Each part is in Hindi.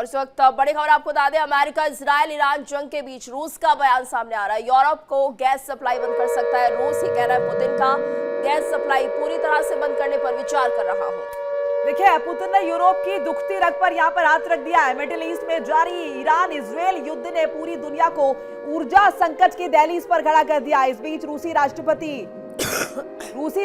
और इस वक्त बड़ी खबर आपको बता दें, अमेरिका इजराइल ईरान जंग के बीच रूस का बयान सामने आ रहा है। यूरोप को गैस सप्लाई बंद कर सकता है रूस, ये कह रहा है पुतिन का गैस सप्लाई पूरी तरह से बंद करने पर विचार कर रहा हूं। देखिए, पुतिन ने यूरोप की दुखती रग पर यहाँ पर हाथ रख दिया है। मिडिल ईस्ट में जारी ईरान इजराइल युद्ध ने पूरी दुनिया को ऊर्जा संकट की दहलीज पर खड़ा कर दिया। इस बीच रूसी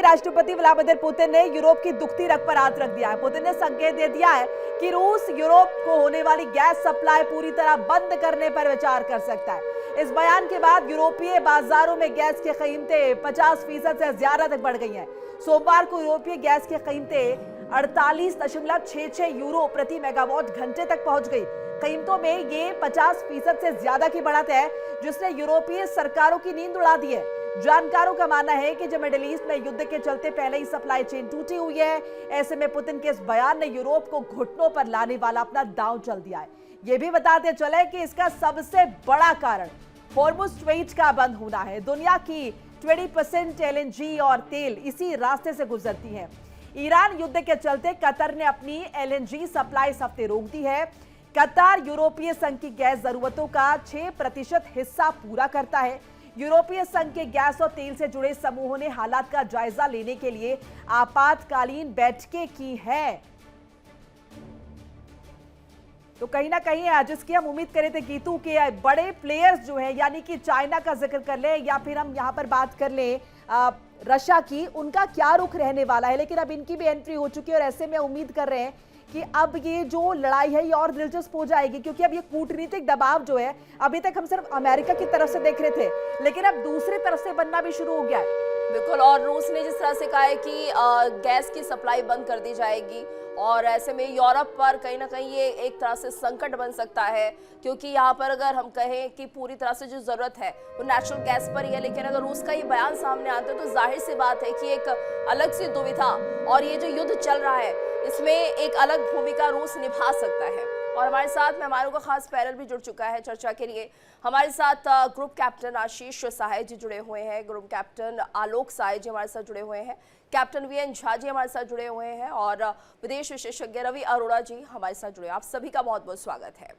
राष्ट्रपति व्लादिमीर पुतिन ने यूरोप की दुखती रग पर हाथ रख दिया है। पुतिन ने संकेत दे दिया है कि रूस यूरोप को होने वाली गैस सप्लाई पूरी तरह बंद करने पर विचार कर सकता है। इस बयान के बाद यूरोपीय बाजारों में गैस की कीमतें 50% से ज्यादा तक बढ़ गई हैं। सोमवार को यूरोपीय गैस की कीमतें 48.66 यूरो प्रति मेगावाट घंटे तक पहुंच गई। कीमतों में ये 50% से ज्यादा की बढ़त है, जिसने यूरोपीय सरकारों की नींद उड़ा दी है। जानकारों का मानना है कि जो मिडिल ईस्ट में युद्ध के चलते पहले ही सप्लाई चेन टूटी हुई है, ऐसे में पुतिन के इस बयान ने यूरोप को घुटनों पर लाने वाला अपना दांव चल दिया है। ये भी बताते चले कि इसका सबसे बड़ा कारण हॉर्मुज़ स्ट्रेट का बंद होना है। दुनिया की 20% एलएनजी और तेल इसी रास्ते से गुजरती है। ईरान युद्ध के चलते कतर ने अपनी एलएनजी सप्लाई इस हफ्ते रोक दी है। कतर यूरोपीय संघ की गैस जरूरतों का 6% हिस्सा पूरा करता है। यूरोपीय संघ के गैस और तेल से जुड़े समूहों ने हालात का जायजा लेने के लिए आपातकालीन बैठकें की है। तो कहीं ना कहीं जिसकी हम उम्मीद करे थे गीतू के बड़े प्लेयर्स जो है, यानी कि चाइना का जिक्र कर ले या फिर हम यहां पर बात कर ले रशिया की, उनका क्या रुख रहने वाला है। लेकिन अब इनकी भी एंट्री हो चुकी है और ऐसे में उम्मीद कर रहे हैं कि अब ये जो लड़ाई है ये और दिलचस्प हो जाएगी, क्योंकि अब ये कूटनीतिक दबाव जो है, अभी तक हम सिर्फ अमेरिका की तरफ से देख रहे थे, लेकिन अब दूसरी तरफ से बनना भी शुरू हो गया है। बिल्कुल, और रूस ने जिस तरह से कहा है कि गैस की सप्लाई बंद कर दी जाएगी, और ऐसे में यूरोप पर कहीं ना कहीं ये एक तरह से संकट बन सकता है, क्योंकि यहाँ पर अगर हम कहें कि पूरी तरह से जो जरूरत है वो नेचुरल गैस पर ही है, लेकिन अगर रूस का ये बयान सामने आता है तो जाहिर सी बात है कि एक अलग सी दुविधा और ये जो युद्ध चल रहा है इसमें एक अलग भूमिका रूस निभा सकता है। और हमारे साथ मेहमानों का खास पैनल भी जुड़ चुका है चर्चा के लिए। हमारे साथ ग्रुप कैप्टन आशीष सहाय जी जुड़े हुए हैं, ग्रुप कैप्टन आलोक साय जी हमारे साथ जुड़े हुए हैं, कैप्टन वीएन झा जी हमारे साथ जुड़े हुए हैं, और विदेश विशेषज्ञ रवि अरोड़ा जी हमारे साथ जुड़े हैं। आप सभी का बहुत बहुत स्वागत है।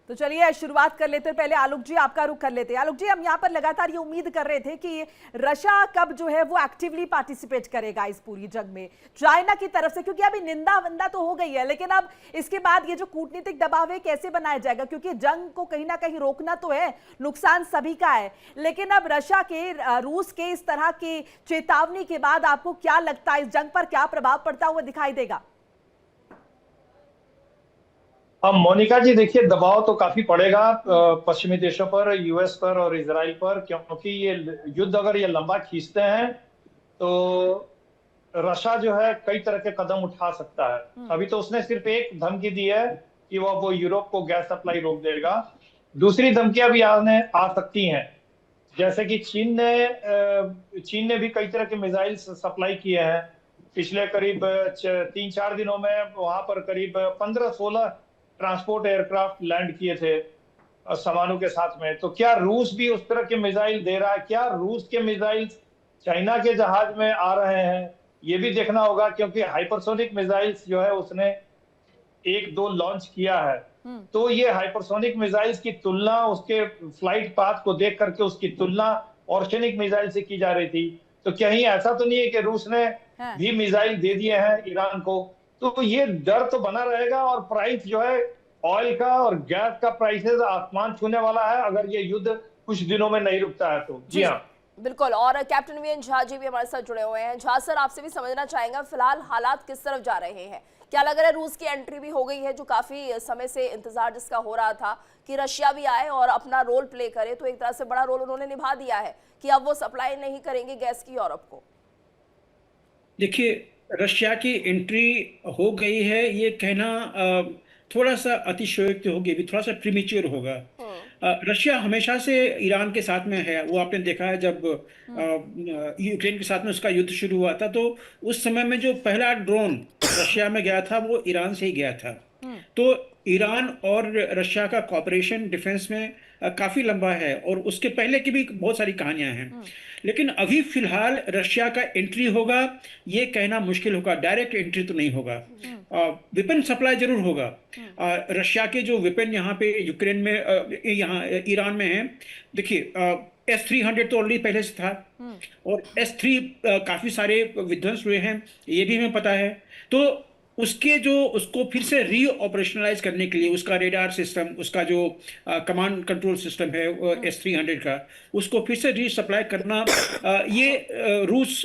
तो चलिए शुरुआत कर लेते हैं। पहले आलोक जी आपका रुख कर लेते हैं। आलोक जी, हम यहाँ पर लगातार ये उम्मीद कर रहे थे कि रशिया कब जो है वो एक्टिवली पार्टिसिपेट करेगा इस पूरी जंग में चाइना की तरफ से, क्योंकि अभी निंदा वंदा तो हो गई है, लेकिन अब इसके बाद ये जो कूटनीतिक दबाव है कैसे बनाया जाएगा, क्योंकि जंग को कहीं ना कहीं रोकना तो है, नुकसान सभी का है, लेकिन अब रशिया के रूस के इस तरह की चेतावनी के बाद आपको क्या लगता है इस जंग पर क्या प्रभाव पड़ता हुआ दिखाई देगा? अब मोनिका जी देखिए, दबाव तो काफी पड़ेगा पश्चिमी देशों पर, यूएस पर और इजराइल पर, क्योंकि ये युद्ध अगर ये लंबा खींचते हैं तो रशिया जो है कई तरह के कदम उठा सकता है। अभी तो उसने सिर्फ एक धमकी दी है कि वो यूरोप को गैस सप्लाई रोक देगा। दूसरी धमकियां भी आ सकती हैं, जैसे कि चीन ने भी कई तरह के मिसाइल सप्लाई किए हैं। पिछले करीब 3-4 दिनों में वहां पर करीब 15-16 ट्रांसपोर्ट एयरक्राफ्ट लैंड किए थे सामानों के साथ में। तो क्या रूस भी उस तरह के मिसाइल दे रहा है? क्या रूस के मिसाइल चाइना के जहाज में आ रहे हैं? ये भी देखना होगा, क्योंकि हाइपरसोनिक मिसाइल्स जो है उसने 1-2 लॉन्च किया है। तो ये हाइपरसोनिक मिसाइल्स की तुलना, उसके फ्लाइट पाथ को देख करके उसकी तुलना ऑर्शेनिक मिसाइल से की जा रही थी। तो कहीं ऐसा तो नहीं है कि रूस ने भी मिसाइल दे दिए हैं ईरान को? तो ये डर तो बना रहेगा, और प्राइस जो है ऑयल का और गैस का प्राइसेस आसमान छूने वाला है अगर ये युद्ध कुछ दिनों में नहीं रुकता है तो। जी हाँ, बिल्कुल। और कैप्टन वीएन झा जी भी हमारे साथ जुड़े हुए हैं। झा सर, आपसे भी समझना चाहेंगे फिलहाल हालात किस तरफ जा रहे हैं? क्या लग रहा है रूस की एंट्री भी हो गई है, जो काफी समय से इंतजार जिसका हो रहा था कि रशिया भी आए और अपना रोल प्ले करे, तो एक तरह से बड़ा रोल उन्होंने निभा दिया है कि अब वो सप्लाई नहीं करेंगे गैस की यूरोप को? देखिए, रशिया की एंट्री हो गई है ये कहना थोड़ा सा अतिशयोक्ति होगी, भी थोड़ा सा प्रीमेच्योर होगा। रशिया हमेशा से ईरान के साथ में है। वो आपने देखा है जब यूक्रेन के साथ में उसका युद्ध शुरू हुआ था, तो उस समय में जो पहला ड्रोन रशिया में गया था वो ईरान से ही गया था। तो ईरान और रशिया का कॉपरेशन डिफेंस में काफी लंबा है और उसके पहले की भी बहुत सारी कहानियां हैं। लेकिन अभी फिलहाल रशिया का एंट्री होगा ये कहना मुश्किल होगा, डायरेक्ट एंट्री तो नहीं होगा। वेपन सप्लाई जरूर होगा। रशिया के जो वेपन यहाँ पे यूक्रेन में यहाँ ईरान में है, देखिए S-300 तो ऑलरेडी पहले से था और S-3 काफी सारे विध्वंस हुए हैं, ये भी हमें पता है। तो उसको फिर से री ऑपरेशनलाइज करने के लिए उसका रेडार सिस्टम, उसका जो कमांड कंट्रोल सिस्टम है S-300 का, उसको फिर से री सप्लाई करना ये रूस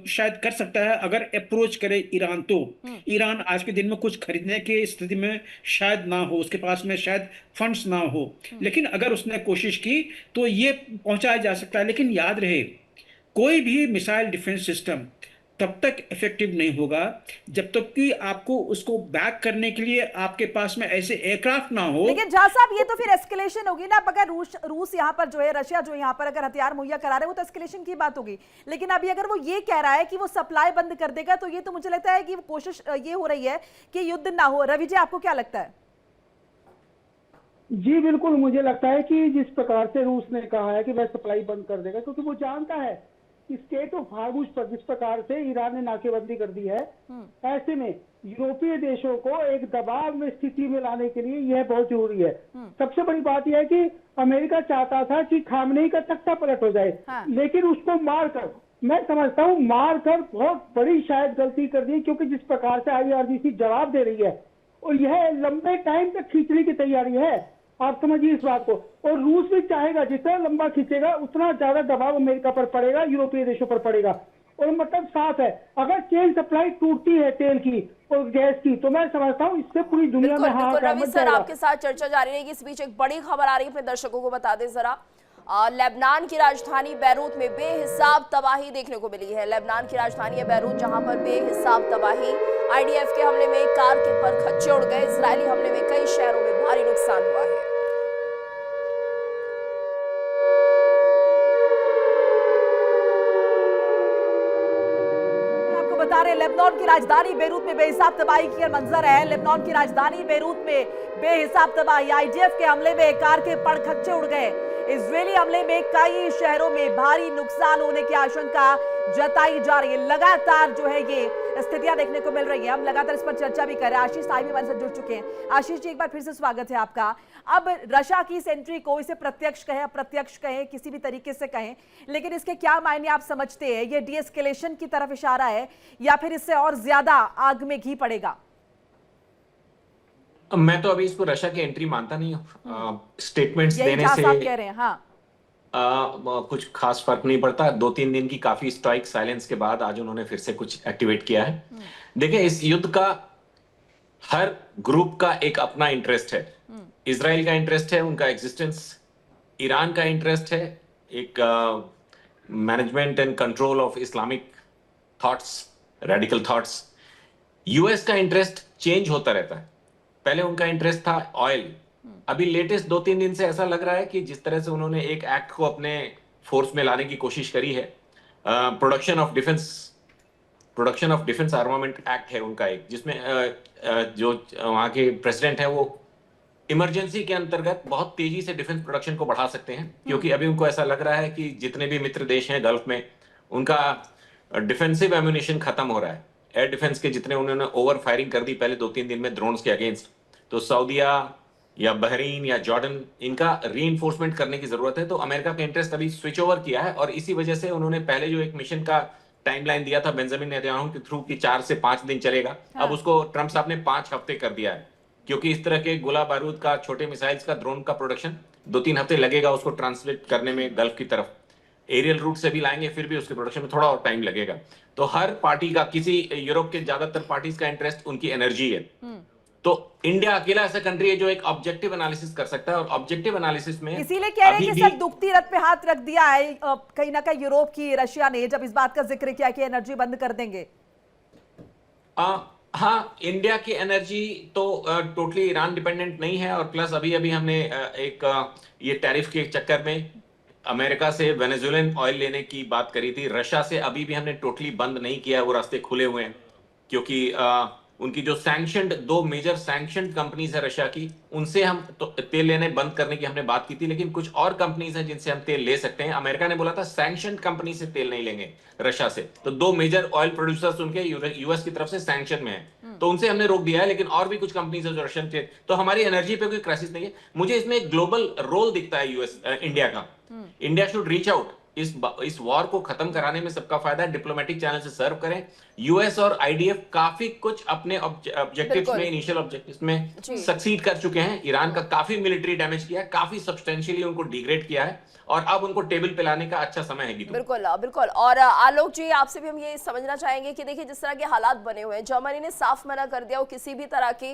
शायद कर सकता है अगर अप्रोच करे ईरान तो। ईरान आज के दिन में कुछ खरीदने की स्थिति में शायद ना हो, उसके पास में शायद फंड्स ना हो, लेकिन अगर उसने कोशिश की तो ये पहुंचाया जा सकता है। लेकिन याद रहे, कोई भी मिसाइल डिफेंस सिस्टम तब तक इफेक्टिव नहीं होगा जब तक कि आपको उसको बैक करने के लिए आपके पास में ऐसे एयरक्राफ्ट ना हो। लेकिन झा साहब, ये तो फिर एस्केलेशन होगी ना। अगर रूस यहाँ पर जो है, रशिया जो यहाँ पर अगर हथियार मुहैया करा रहे हैं, वो तो एस्केलेशन की बात होगी। लेकिन अभी अगर वो ये कह रहा है कि वो सप्लाई बंद कर देगा, तो ये तो मुझे लगता है कि कोशिश ये हो रही है कि युद्ध ना हो। रवि जी, आपको क्या लगता है? जी बिल्कुल, मुझे लगता है कि जिस प्रकार से रूस ने कहा है कि वह सप्लाई बंद कर देगा, क्योंकि वो जानता है कि स्टेट ऑफ हार्मोज पर जिस प्रकार से ईरान ने नाकेबंदी कर दी है, ऐसे में यूरोपीय देशों को एक दबाव में स्थिति में लाने के लिए यह बहुत जरूरी है। सबसे बड़ी बात यह है कि अमेरिका चाहता था कि खामनेई का तख्ता पलट हो जाए, लेकिन उसको मारकर, मैं समझता हूँ मारकर बहुत बड़ी शायद गलती कर दी, क्योंकि जिस प्रकार से IRGC जवाब दे रही है और यह लंबे टाइम तक खींचने की तैयारी है, आप समझिए इस बात को। और रूस भी चाहेगा, जितना लंबा खींचेगा उतना ज्यादा दबाव अमेरिका पर पड़ेगा, यूरोपीय देशों पर पड़ेगा। और मतलब साफ है, अगर चेन सप्लाई टूटती है तेल की और गैस की, तो मैं समझता हूँ इससे पूरी दुनिया में हाहाकार रवि मच सर, जाएगा। आपके साथ चर्चा जारी रहेगी। इस बीच एक बड़ी खबर आ रही है, अपने दर्शकों को बता दें जरा। लेबनान की राजधानी बैरूत में बेहिसाब तबाही देखने को मिली है। लेबनान की राजधानी है बैरूत, जहां पर बेहिसाब तबाही। IDF के हमले में कार के पर खच्चे उड़ गए। इजरायली हमले में कई शहरों में भारी नुकसान हुआ है। बता रहे लेबनान की राजधानी बेरूत में बेहिसाब तबाही की मंजर है। लेबनान की राजधानी बेरूत में बेहिसाब तबाही। IDF के हमले में कार के पड़खच्चे उड़ गए। इजरायली हमले में कई शहरों में भारी नुकसान होने की आशंका जताई जा रही है। लगातार जो है ये स्थितियां देखने को मिल रही है। हम लगातार इस पर चर्चा भी कर रहे हैं। आशीष साहब भी हमारे साथ जुड़ चुके हैं। आशीष जी, एक बार फिर से स्वागत है आपका। अब रशिया की इस एंट्री को, इसे प्रत्यक्ष कहें अप्रत्यक्ष कहें, किसी भी तरीके से कहें, लेकिन इसके क्या मायने आप समझते हैं? ये डीएस्केलेशन की तरफ इशारा है या फिर इससे और ज्यादा आग में घी पड़ेगा? मैं तो अभी इसको रशिया की एंट्री मानता नहीं हूँ। स्टेटमेंट्स देने से कह रहे हैं, हाँ। कुछ खास फर्क नहीं पड़ता। 2-3 दिन की काफी स्ट्राइक साइलेंस के बाद आज उन्होंने फिर से कुछ एक्टिवेट किया है। देखिए, इस युद्ध का हर ग्रुप का एक अपना इंटरेस्ट है। इजराइल का इंटरेस्ट है उनका एग्जिस्टेंस, ईरान का इंटरेस्ट है एक management and control of Islamic thoughts, radical thoughts. US का इंटरेस्ट चेंज होता रहता है। पहले उनका इंटरेस्ट था ऑयल, अभी लेटेस्ट 2-3 दिन से ऐसा लग रहा है कि जिस तरह से उन्होंने एक एक्ट को अपने फोर्स में लाने की कोशिश करी है, production of defence armament act है उनका एक, जिसमें जो वहाँ के प्रेसिडेंट है वो इमरजेंसी के अंतर्गत बहुत तेजी से डिफेंस प्रोडक्शन को बढ़ा सकते हैं, क्योंकि अभी उनको ऐसा लग रहा है कि जितने भी मित्र देश हैं गल्फ में, उनका डिफेंसिव एम्यूनिशन खत्म हो रहा है। एयर डिफेंस के जितने उन्होंने ओवर फायरिंग कर दी पहले 2-3 दिन में ड्रोन्स के अगेंस्ट, तो सऊदिया या बहरीन या जॉर्डन, इनका रीइंफोर्समेंट करने की जरूरत है। तो अमेरिका का इंटरेस्ट अभी स्विच ओवर किया है और इसी वजह से उन्होंने पहले जो एक मिशन का टाइमलाइन दिया था बेंजामिन नेतन्याहू के थ्रू कि 4 से 5 दिन चलेगा, अब उसको ट्रंप साहब ने 5 हफ्ते कर दिया है, क्योंकि इस तरह के गोला बारूद का, छोटे मिसाइल्स का, ड्रोन का प्रोडक्शन 2-3 हफ्ते लगेगा उसको ट्रांसलेट करने में गल्फ की तरफ। एरियल रूट से भी लाएंगे, फिर भी उसके प्रोडक्शन में थोड़ा और टाइम लगेगा। तो हर पार्टी का, किसी यूरोप के ज्यादातर पार्टीज का इंटरेस्ट उनकी एनर्जी है। तो इंडिया अकेला ऐसा कंट्री है जो एक ऑब्जेक्टिव एनालिसिस कर सकता है, और ऑब्जेक्टिव एनालिसिस में इसीलिए कह रहे हैं कि सर दुखती रथ पे हाथ रख दिया है कहीं ना कहीं यूरोप की, रशिया ने, जब इस बात का जिक्र किया कि एनर्जी बंद कर देंगे। हाँ, इंडिया की एनर्जी तो टोटली ईरान डिपेंडेंट नहीं है, और प्लस अभी हमने ये टैरिफ के चक्कर में अमेरिका से वेनेजुएलन ऑयल लेने की बात करी थी। रशिया से अभी भी हमने टोटली बंद नहीं किया, वो रास्ते खुले हुए हैं, क्योंकि उनकी जो सैंक्शनड 2 मेजर सैंक्शनड कंपनीज है रशिया की, उनसे हम तो तेल लेने बंद करने की हमने बात की थी, लेकिन कुछ और कंपनीज हैं जिनसे हम तेल ले सकते हैं। अमेरिका ने बोला था सैंक्शनड कंपनी से तेल नहीं लेंगे रशिया से, तो 2 मेजर ऑयल प्रोड्यूसर्स उनके यूएस की तरफ से सैंक्शन में है, तो उनसे हमने रोक दिया है। लेकिन और भी कुछ कंपनीज है जो रशियन थे, तो हमारी एनर्जी पे कोई क्राइसिस नहीं है। मुझे इसमें एक ग्लोबल रोल दिखता है इंडिया का। इंडिया शुड रीच आउट, इस वॉर को खत्म कराने में सबका फायदा है, डिप्लोमेटिक चैनल से सर्व करें। यूएस और आईडीएफ काफी कुछ अपने ऑब्जेक्टिव्स में, इनिशियल ऑब्जेक्टिव्स में सक्सीड कर चुके हैं। ईरान का काफी मिलिट्री डैमेज किया है, काफी सब्सटेंशियली उनको डिग्रेड किया है, और अब उनको टेबल पे लाने का अच्छा समय है। बिल्कुल बिल्कुल। और आलोक जी, आपसे भी हम ये समझना चाहेंगे कि देखिए जिस तरह के हालात बने हुए हैं, जर्मनी ने साफ मना कर दिया वो किसी भी तरह की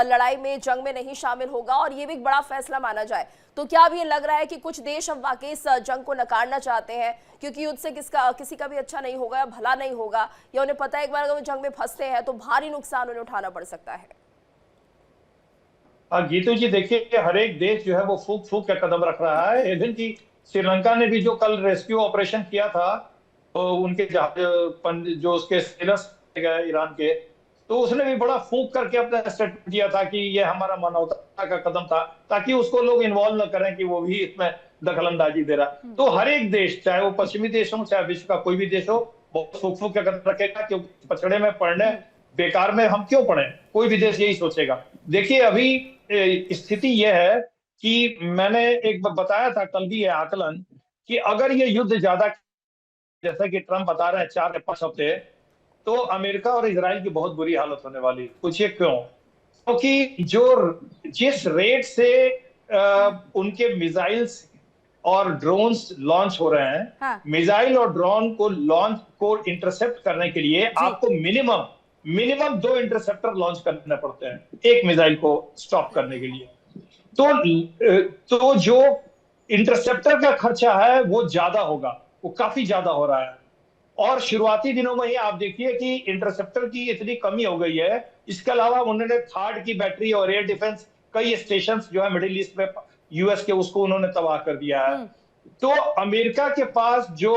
लड़ाई में, जंग में नहीं शामिल होगा, और ये भी एक बड़ा फैसला माना जाए। तो क्या अब ये लग रहा है कि कुछ देश अब वाकई इस जंग को नकारना चाहते हैं, क्योंकि युद्ध से किसी का भी अच्छा नहीं होगा या भला नहीं होगा, या उन्हें पता है एक बार अगर वो जंग में फंसते हैं तो भारी नुकसान उन्हें उठाना पड़ सकता है? गीतू जी, देखिए हर एक देश जो है वो फूक फूक का कदम रख रहा है। इवन की श्रीलंका ने भी जो कल रेस्क्यू ऑपरेशन किया था, तो उनके जो उसके सेलर्स गए ईरान के, तो उसने भी बड़ा फूक करके अपना स्टेटमेंट दिया था कि ये हमारा मानवता का कदम था, ताकि उसको लोग इन्वॉल्व न करें कि वो भी इसमें दखलंदाजी दे रहा। तो हर एक देश, चाहे वो पश्चिमी देश हो चाहे विश्व का कोई भी देश हो, बहुत फूक फूक का कदम रखेगा, क्योंकि पछड़े में पड़ने, बेकार में हम क्यों पड़े, कोई भी देश यही सोचेगा। देखिए अभी स्थिति यह है कि मैंने एक बताया था कल भी, यह आकलन कि अगर ये युद्ध ज्यादा, जैसा कि ट्रंप बता रहे हैं 4 या 5 हफ्ते, तो अमेरिका और इजराइल की बहुत बुरी हालत होने वाली। पूछिए क्यों? क्योंकि जिस रेट से उनके मिसाइल्स और ड्रोन्स लॉन्च हो रहे हैं, हाँ। मिसाइल और ड्रोन को इंटरसेप्ट करने के लिए आपको मिनिमम 2 इंटरसेप्टर लॉन्च करने पड़ते हैं एक मिसाइल को स्टॉप करने के लिए। तो जो इंटरसेप्टर का खर्चा है वो ज्यादा होगा, वो काफी ज्यादा हो रहा है। और शुरुआती दिनों में ही आप देखिए कि इंटरसेप्टर की इतनी कमी हो गई है। इसके अलावा उन्होंने थार्ड की बैटरी और एयर डिफेंस, कई स्टेशन जो है मिडिल ईस्ट में यूएस के, उसको उन्होंने तबाह कर दिया है। तो अमेरिका के पास जो,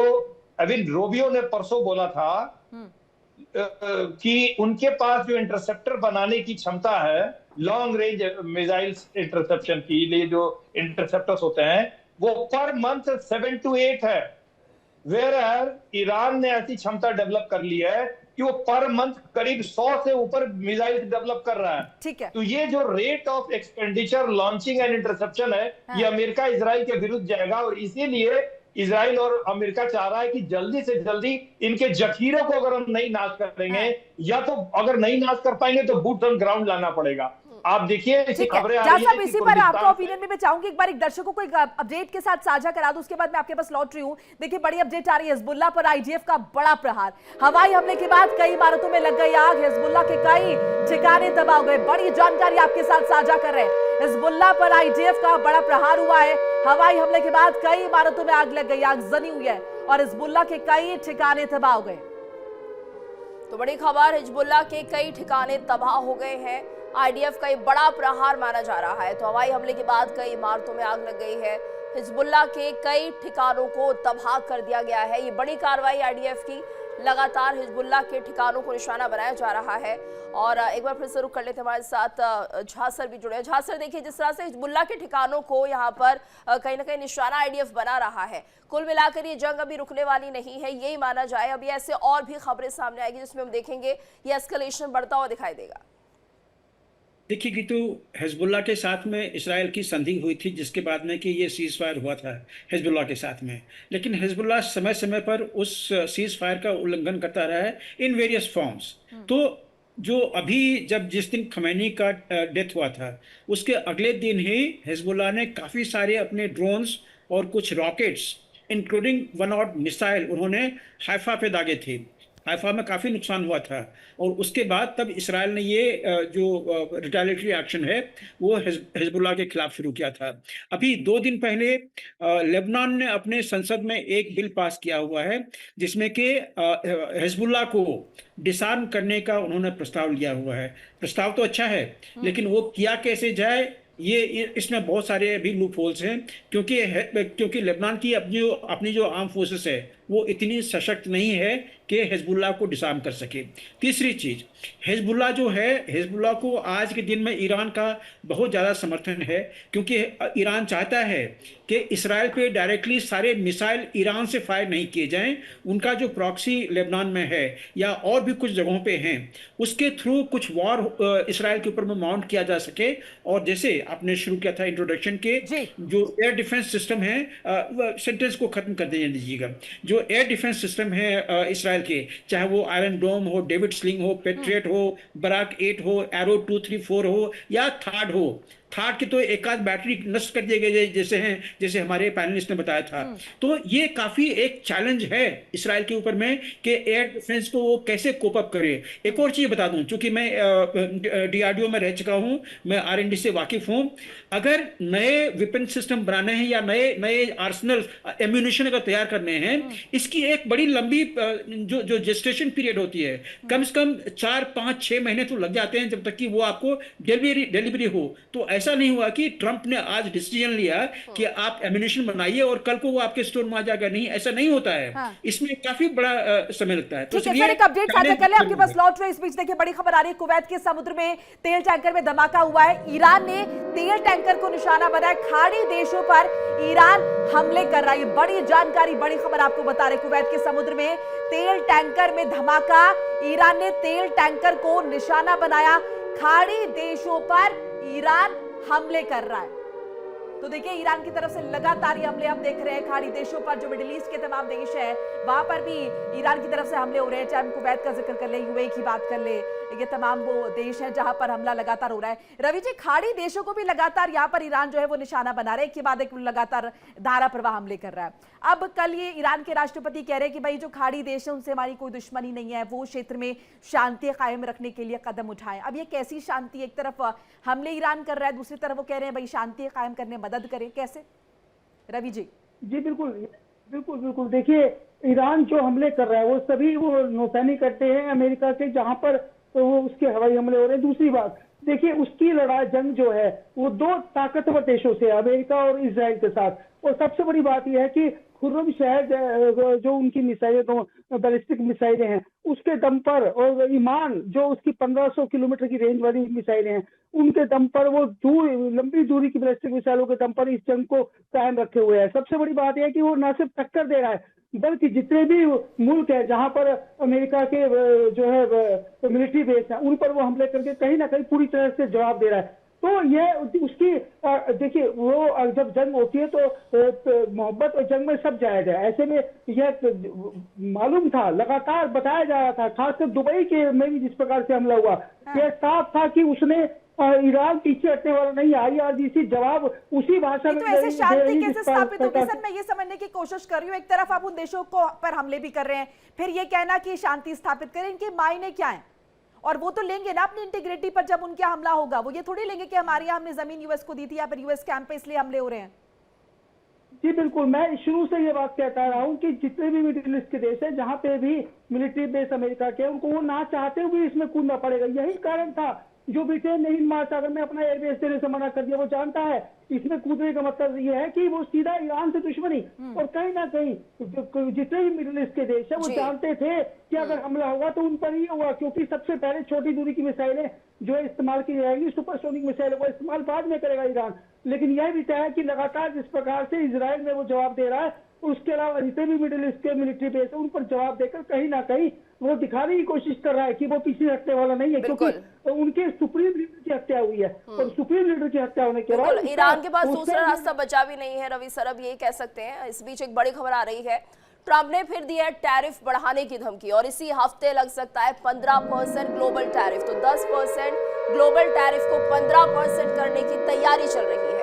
अभी रोबियो ने परसों बोला था कि उनके पास जो इंटरसेप्टर बनाने की क्षमता है, लॉन्ग रेंज मिसाइल्स इंटरसेप्शन के लिए जो इंटरसेप्टर्स होते हैं, वो पर मंथ 7 to 8 है। वेयर ईरान ने ऐसी क्षमता डेवलप कर ली है कि वो पर मंथ करीब 100 से ऊपर मिसाइल डेवलप कर रहा है। ठीक है। तो ये जो rate of expenditure launching and interception है, ये अमेरिका इजराइल के विरुद्ध जाएगा, और इसीलिए इजराइल और अमेरिका चाह रहा है कि जल्दी से जल्दी इनके जखीरों को अगर हम नहीं नाश करेंगे, या तो अगर नहीं नाश कर पाएंगे तो बूट ऑन ग्राउंड लाना पड़ेगा। आप देखिए खबरें आ रही हैं। इसी पर आपका ओपिनियन भी मैं चाहूंगी, एक बार एक दर्शकों को एक अपडेट के साथ साझा करा दूं, उसके बाद मैं आपके पास लौट रही हूं। देखिए बड़ी अपडेट आ रही है, हिजबुल्लाह पर आईडीएफ का बड़ा प्रहार। हवाई हमले के बाद कई इमारतों में लग गई आग, हिजबुल्लाह के कई ठिकाने तबाह हो गए। बड़ी जानकारी आपके साथ साझा कर रहे हैं। हिजबुल्लाह पर आईडीएफ का बड़ा प्रहार हुआ है। हवाई हमले के बाद कई इमारतों में आग लग गई, आगजनी हुई है, और हिजबुल्लाह के कई ठिकाने तबाह हो गए। तो बड़ी खबर, हिजबुल्लाह के कई ठिकाने तबाह हो गए हैं। आईडीएफ का एक बड़ा प्रहार माना जा रहा है। तो हवाई हमले के बाद कई इमारतों में आग लग गई है, हिजबुल्लाह के कई ठिकानों को तबाह कर दिया गया है। ये बड़ी कार्रवाई आईडीएफ की, लगातार हिजबुल्लाह के ठिकानों को निशाना बनाया जा रहा है। और एक बार फिर से रुक कर लेते, हमारे साथ झासर भी जुड़े हैं। झासर, देखिए जिस तरह से हिजबुल्लाह के ठिकानों को यहाँ पर कहीं ना कहीं निशाना आईडीएफ बना रहा है, कुल मिलाकर ये जंग अभी रुकने वाली नहीं है, यही माना जाए। अभी ऐसे और भी खबरें सामने आएगी जिसमें हम देखेंगे ये एस्केलेशन बढ़ता हुआ दिखाई देगा। देखिए गीतू, हिजबुल्लाह के साथ में इसराइल की संधि हुई थी, जिसके बाद में कि ये सीज फायर हुआ था हिजबुल्लाह के साथ में, लेकिन हिजबुल्लाह समय समय पर उस सीज फायर का उल्लंघन करता रहा है इन वेरियस फॉर्म्स। तो जो अभी जिस दिन खमैनी का डेथ हुआ था, उसके अगले दिन ही हिजबुल्लाह ने काफ़ी सारे अपने ड्रोन्स और कुछ रॉकेट्स इंक्लूडिंग 1 और मिसाइल उन्होंने हाइफा पे दागे थे। हाइफा में काफ़ी नुकसान हुआ था, और उसके बाद तब इसराइल ने ये जो रिटेलिएटरी एक्शन है वो हिजबुल्लाह के खिलाफ शुरू किया था। अभी 2 दिन पहले लेबनान ने अपने संसद में एक बिल पास किया हुआ है, जिसमें कि हिजबुल्लाह को डिसआर्म करने का उन्होंने प्रस्ताव लिया हुआ है। प्रस्ताव तो अच्छा है, लेकिन वो किया कैसे जाए, ये इसमें बहुत सारे अभी लूप होल्स हैं, क्योंकि लेबनान की अपनी जो आर्म फोर्सेस है वो इतनी सशक्त नहीं है कि हिजबुल्लाह को डिसआर्म कर सके। तीसरी चीज, हिजबुल्लाह जो है, हिजबुल्लाह को आज के दिन में ईरान का बहुत ज़्यादा समर्थन है, क्योंकि ईरान चाहता है कि इसराइल पे डायरेक्टली सारे मिसाइल ईरान से फायर नहीं किए जाएं। उनका जो प्रॉक्सी लेबनान में है या और भी कुछ जगहों पे हैं, उसके थ्रू कुछ वॉर इसराइल के ऊपर में माउंट किया जा सके। और जैसे आपने शुरू किया था इंट्रोडक्शन के, जो एयर डिफेंस सिस्टम है, सेंटेंस को खत्म कर दीजिएगा, जो एयर डिफेंस सिस्टम है इसराइल के, चाहे वो आयरन डोम हो, डेविड स्लिंग हो, पेट्रियट हो, बराक 8 हो, एरो 234 हो या थार्ड हो, थार्ड की तो एक आध बैटरी नष्ट कर दिए गए जैसे हमारे पैनलिस्ट ने बताया था। तो ये काफी एक चैलेंज है इसराइल के ऊपर में कि एयर डिफेंस को वो कैसे कोप अप करे। एक और चीज बता दूं, चूंकि मैं डीआरडीओ में रह चुका हूं, मैं आरएनडी से वाकिफ हूं, अगर नए वेपन सिस्टम बनाने हैं या नए आर्सनल एम्यूनिशन अगर तैयार करने हैं, इसकी एक बड़ी लंबी जो जेस्टेशन पीरियड होती है, कम से कम 4, 5, 6 महीने तो लग जाते हैं जब तक कि वो आपको डिलीवरी हो। तो ऐसा नहीं हुआ कि ट्रंप ने आज डिसीजन लिया कि आप एम्यूनिशन बनाइए और कल को वो आपके स्टोर में आ जाएगा। नहीं, ऐसा नहीं होता है। हाँ। इसमें काफी बड़ा समय लगता है। तो चलिए एक अपडेट साझा कर ले, आपके पास लौट रहे। इस बीच देखिए बड़ी खबर आ रही है, कुवैत के समुद्र में तेल टैंकर में धमाका हुआ है। ईरान ने तेल टैंकर को निशाना बनाया, खाड़ी देशों पर ईरान हमले कर रहा है। बड़ी जानकारी, बड़ी खबर आपको बता रहे, कुवैत के समुद्र में तेल टैंकर में धमाका, ईरान ने तेल टैंकर को निशाना बनाया, खाड़ी देशों पर ईरान हमले कर रहा है। तो देखिए ईरान की तरफ से लगातार ये हमले हम देख रहे हैं खाड़ी देशों पर, जो मिडिल ईस्ट के तमाम देश है वहां पर भी ईरान की तरफ से हमले हो रहे हैं। चाहे हम कुवैत का जिक्र कर ले, यूएई की बात कर ले, ये तमाम वो देश हैं जहां पर हमला लगातार हो रहा है। रवि जी, खाड़ी देशों को भी लगातार यहाँ पर ईरान जो है वो निशाना बना रहे, एक के बाद एक लगातार धारा प्रवाह हमले कर रहा है। अब कल ये ईरान के राष्ट्रपति कह रहे हैं कि भाई जो खाड़ी देश है उनसे हमारी कोई दुश्मनी नहीं है, वो क्षेत्र में शांति कायम रखने के लिए कदम उठाएं। अब ये कैसी शांति, एक तरफ हमले ईरान कर रहा है, दूसरी तरफ वो कह रहे हैं भाई शांति कायम करने मदद करें, कैसे रवि जी? जी बिल्कुल। देखिए ईरान जो हमले कर रहा है वो सभी वो नौसैनिक अड्डे हैं अमेरिका के, जहां पर तो वो उसके हवाई हमले हो रहे हैं। दूसरी बात देखिए, उसकी लड़ाई जंग जो है वो 2 ताकतवर देशों से, अमेरिका और इजराइल के साथ। और सबसे बड़ी बात यह है कि खुर्रम शहर जो उनकी मिसाइलें, तो बैलिस्टिक मिसाइलें हैं, उसके दम पर, और ईमान जो उसकी 1500 किलोमीटर की रेंज वाली मिसाइलें हैं, उनके दम पर वो लंबी दूरी की बैलिस्टिक मिसाइलों के दम पर इस जंग को कायम रखे हुए है। सबसे बड़ी बात यह है कि वो न सिर्फ टक्कर दे रहा है, बल्कि जितने भी मुल्क है जहां पर अमेरिका के जो है मिलिट्री बेस है, उन पर वो हमले करके कहीं ना कहीं पूरी तरह से जवाब दे रहा है। तो ये उसकी देखिए, वो जब जंग होती है तो मोहब्बत और जंग में सब जायज है। ऐसे में यह मालूम था, लगातार बताया जा रहा था, खासकर दुबई के में भी जिस प्रकार से हमला हुआ, यह साफ था कि उसने ईरान पीछे हटने वाला नहीं है। IRGC जवाब उसी भाषा में। तो ऐसे शांति कैसे स्थापित होगी सर? मैं ये समझने की कोशिश कर रही हूँ, एक तरफ आप उन देशों को पर हमले भी कर रहे हैं, फिर ये कहना कि शांति स्थापित करें, इनके मायने क्या है? और वो तो लेंगे ना अपनी इंटीग्रिटी पर जब उनका हमला होगा, वो ये थोड़ी लेंगे कि हमारे यहाँ हमने जमीन यूएस को दी थी या फिर यूएस कैंप पे इसलिए हमले हो रहे हैं। जी बिल्कुल, मैं शुरू से ये बात कहता रहा हूँ कि जितने भी मिडिल ईस्ट के देश हैं जहाँ पे भी मिलिट्री बेस अमेरिका के, उनको वो ना चाहते हुए इसमें कूदना पड़ेगा। यही कारण था जो ब्रिटेन ने हिंद महासागर में अपना एयरबेस देने से मना कर दिया। वो जानता है इसमें कूदने का मतलब ये है कि वो सीधा ईरान से दुश्मनी, और कहीं ना कहीं जितने भी मिडिल ईस्ट के देश है वो जानते थे कि अगर हमला होगा तो उन पर ही होगा, क्योंकि सबसे पहले छोटी दूरी की मिसाइलें जो इस्तेमाल की जाएगी, सुपरसोनिक मिसाइलों का इस्तेमाल बाद में करेगा ईरान। लेकिन यह भी तय है कि लगातार जिस प्रकार से इजराइल में वो जवाब दे रहा है, उसके अलावा जितने भी मिडिल ईस्ट के मिलिट्री बेस है उन पर जवाब देकर कहीं ना कहीं वो दिखाने की कोशिश कर रहा है कि वो पीछे हटने वाला नहीं है, क्योंकि उनके सुप्रीम लीडर की हत्या हुई है, और सुप्रीम लीडर की हत्या होने के बाद ईरान के पास दूसरा रास्ता बचा भी नहीं है। रवि सर, अब ये कह सकते हैं। इस बीच एक बड़ी खबर आ रही है, ट्रंप ने फिर दिया है टैरिफ बढ़ाने की धमकी, और इसी हफ्ते लग सकता है 15% ग्लोबल टैरिफ। तो 10% ग्लोबल टैरिफ को 15% करने की तैयारी चल रही है।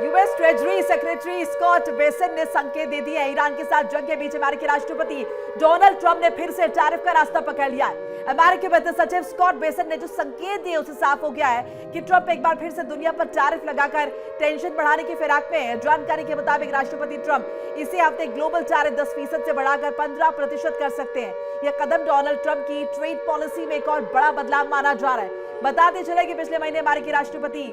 यूएस ट्रेजरी सेक्रेटरी स्कॉट बेसन ने संकेत दे दिया है, ईरान के साथ जंग के बीच अमेरिकी राष्ट्रपति डोनाल्ड ट्रंप ने फिर से टैरिफ का रास्ता पकड़ लिया है। अमेरिकी वित्त सचिव स्कॉट बेसन ने जो संकेत दिए उससे साफ हो गया है कि ट्रंप एक बार फिर से दुनिया पर टैरिफ लगाकर टेंशन बढ़ाने की फिराक में है। जानकारी के मुताबिक राष्ट्रपति ट्रंप इसी हफ्ते ग्लोबल टैरिफ 10% से बढ़ाकर 15% कर सकते हैं। यह कदम डोनाल्ड ट्रंप की ट्रेड पॉलिसी में एक और बड़ा बदलाव माना जा रहा है। बताते चले कि पिछले महीने अमेरिकी राष्ट्रपति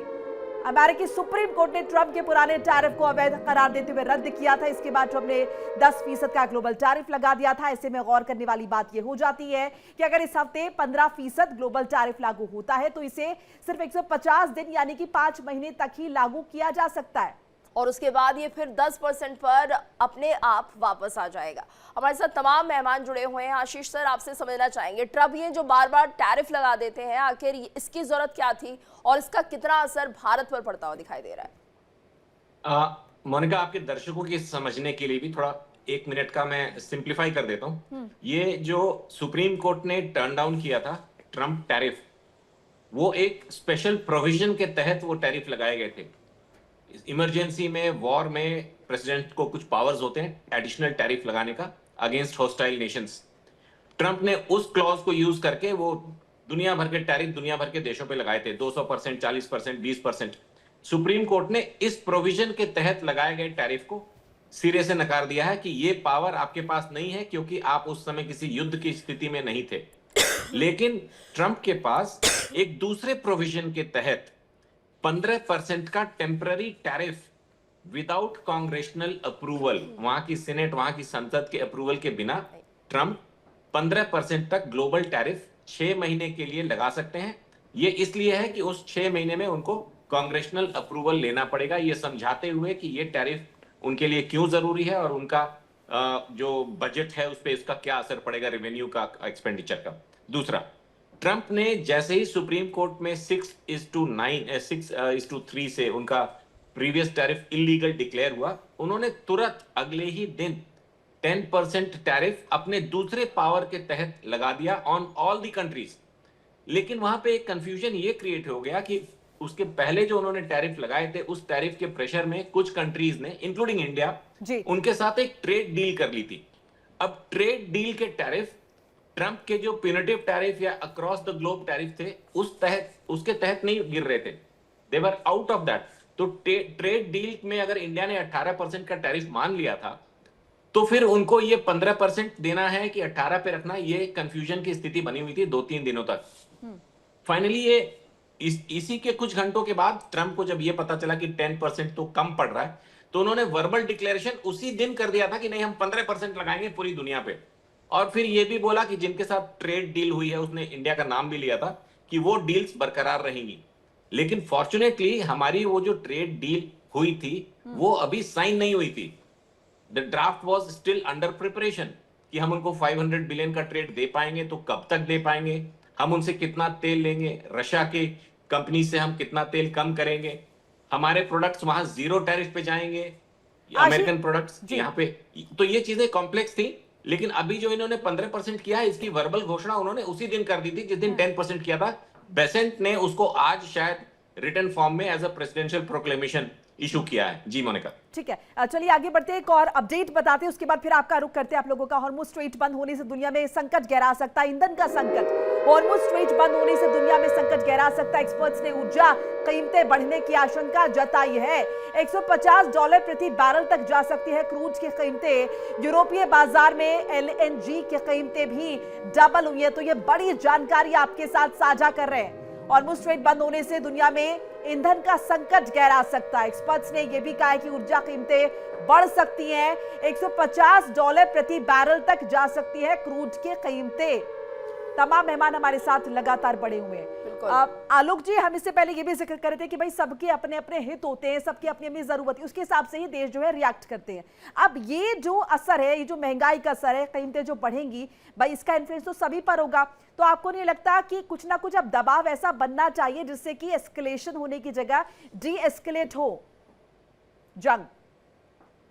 अमेरिकी सुप्रीम कोर्ट ने ट्रंप के पुराने टैरिफ को अवैध करार देते हुए रद्द किया था। इसके बाद ट्रंप ने 10% का ग्लोबल टैरिफ लगा दिया था। ऐसे में गौर करने वाली बात यह हो जाती है कि अगर इस हफ्ते 15% ग्लोबल टैरिफ लागू होता है तो इसे सिर्फ 150 दिन यानी कि 5 महीने तक ही लागू किया जा सकता है और उसके बाद ये फिर 10% पर अपने आप वापस आ जाएगा। हमारे साथ तमाम मेहमान जुड़े हुए हैं। आशीष सर, आपसे समझना चाहेंगे, ट्रंप ये जो बार बार टैरिफ लगा देते हैं, आखिर इसकी जरूरत क्या थी और इसका कितना असर भारत पर पड़ता हुआ दिखाई दे रहा है? मोनिका, आपके दर्शकों की समझने के लिए भी थोड़ा 1 मिनट का मैं सिंप्लीफाई कर देता हूँ। ये जो सुप्रीम कोर्ट ने टर्न डाउन किया था ट्रंप टैरिफ, वो एक स्पेशल प्रोविजन के तहत वो टैरिफ लगाए गए थे। इमरजेंसी में, वॉर में प्रेसिडेंट को कुछ पावर्स होते हैं एडिशनल टैरिफ लगाने का अगेंस्ट हॉस्टाइल नेशंस। ट्रंप ने उस क्लॉज को यूज करके वो दुनिया भर के टैरिफ दुनिया भर के देशों पे लगाए थे, 200%, 40%, 20%। सुप्रीम कोर्ट ने इस प्रोविजन के तहत लगाए गए टैरिफ को सिरे से नकार दिया है कि ये पावर आपके पास नहीं है क्योंकि आप उस समय किसी युद्ध की स्थिति में नहीं थे। लेकिन ट्रंप के पास एक दूसरे प्रोविजन के तहत 15% का temporary tariff without congressional approval, वहां की सीनेट, वहां की संसद के अप्रूवल के बिना ट्रंप 15% तक ग्लोबल टैरिफ 6 महीने के लिए लगा सकते हैं। ये इसलिए है कि उस 6 महीने में उनको कांग्रेशनल अप्रूवल लेना पड़ेगा, ये समझाते हुए कि ये टैरिफ उनके लिए क्यों जरूरी है और उनका जो बजट है उस पर इसका क्या असर पड़ेगा, रेवेन्यू का, एक्सपेंडिचर का। दूसरा, ट्रंप ने जैसे ही सुप्रीम कोर्ट में 6:3 से उनका प्रीवियस टैरिफ इलीगल डिक्लेयर हुआ, उन्होंने तुरंत अगले ही दिन 10% टैरिफ अपने दूसरे पावर के तहत लगा दिया ऑन ऑल दी कंट्रीज। लेकिन वहां पे एक कंफ्यूजन ये क्रिएट हो गया कि उसके पहले जो उन्होंने टैरिफ लगाए थे उस टैरिफ के प्रेशर में कुछ कंट्रीज ने, इंक्लूडिंग इंडिया, उनके साथ एक ट्रेड डील कर ली थी। अब ट्रेड डील के टैरिफ ट्रंप के जो प्यूनिटिव टैरिफ या अक्रॉस द ग्लोब टैरिफ थे उसके तहत नहीं गिर रहे थे, दे वर आउट ऑफ दैट। तो ट्रेड डील में अगर इंडिया ने 18% का टैरिफ मान लिया था तो फिर उनको ये 15% देना है कि 18 पे रखना, ये कंफ्यूजन की स्थिति बनी हुई थी 2-3 दिनों तक। फाइनली ये इसी के कुछ घंटों के बाद ट्रंप को जब ये पता चला कि 10% तो कम पड़ रहा है, तो उन्होंने वर्बल डिक्लेरेशन उसी दिन कर दिया था कि नहीं, हम 15% लगाएंगे पूरी दुनिया पे। और फिर ये भी बोला कि जिनके साथ ट्रेड डील हुई है, उसने इंडिया का नाम भी लिया था, कि वो डील्स बरकरार रहेंगी। लेकिन फॉर्चुनेटली हमारी वो जो ट्रेड डील हुई थी वो अभी साइन नहीं हुई थी। The draft was still under preparation कि हम उनको 500 बिलियन का ट्रेड दे पाएंगे तो कब तक दे पाएंगे, हम उनसे कितना तेल लेंगे, रशिया के कंपनी से हम कितना तेल कम करेंगे, हमारे प्रोडक्ट्स वहां 0 टैरिफ पे जाएंगे, अमेरिकन प्रोडक्ट्स यहाँ पे। तो ये चीजें कॉम्प्लेक्स थी। लेकिन अभी जो इन्होंने 15% किया है, इसकी वर्बल घोषणा उन्होंने उसी दिन कर दी थी जिस दिन 10% किया था। बेसेंट ने उसको आज शायद रिटन फॉर्म में as a presidential proclamation issue किया है। जी मोनिका, ठीक है, चलिए आगे बढ़ते हैं, एक और अपडेट बताते हैं, उसके बाद फिर आपका रुख करते हैं आप लोगों का। हॉर्मुज़ स्ट्रेट बंद होने से दुनिया में संकट गहरा सकता है, ईंधन का संकट। हॉर्मुज़ स्ट्रेट बंद होने से दुनिया में संकट गहरा सकता है। एक्सपर्ट्स ने ऊर्जा कीमतें बढ़ने की आशंका जताई है। $150 प्रति बैरल तक जा सकती है क्रूड की कीमतें। यूरोपीय बाजार में LNG की कीमतें भी डबल हुई है। तो ये बड़ी जानकारी आपके साथ साझा कर रहे हैं। हॉर्मुज़ स्ट्रेट बंद होने से दुनिया में ईंधन का संकट गहरा सकता है। एक्सपर्ट्स ने यह भी कहा है कि ऊर्जा कीमतें बढ़ सकती हैं, $150 प्रति बैरल तक जा सकती है क्रूड की कीमतें। तमाम मेहमान हमारे साथ लगातार बढ़े हुए हैं। आलोक जी, हम इससे पहले ये भी जिक्र कर रहे थे कि भाई सबके अपने अपने हित होते हैं, सबकी अपनी अपनी जरूरत है, उसके हिसाब से ही देश जो है रिएक्ट करते हैं। अब ये जो असर है, ये जो महंगाई का असर है, कीमतें जो बढ़ेंगी, भाई इसका इन्फ्लुएंस तो सभी पर होगा। तो आपको नहीं लगता कि कुछ ना कुछ अब दबाव ऐसा बनना चाहिए जिससे कि एस्केलेशन होने की जगह डी एस्केलेट हो जंग?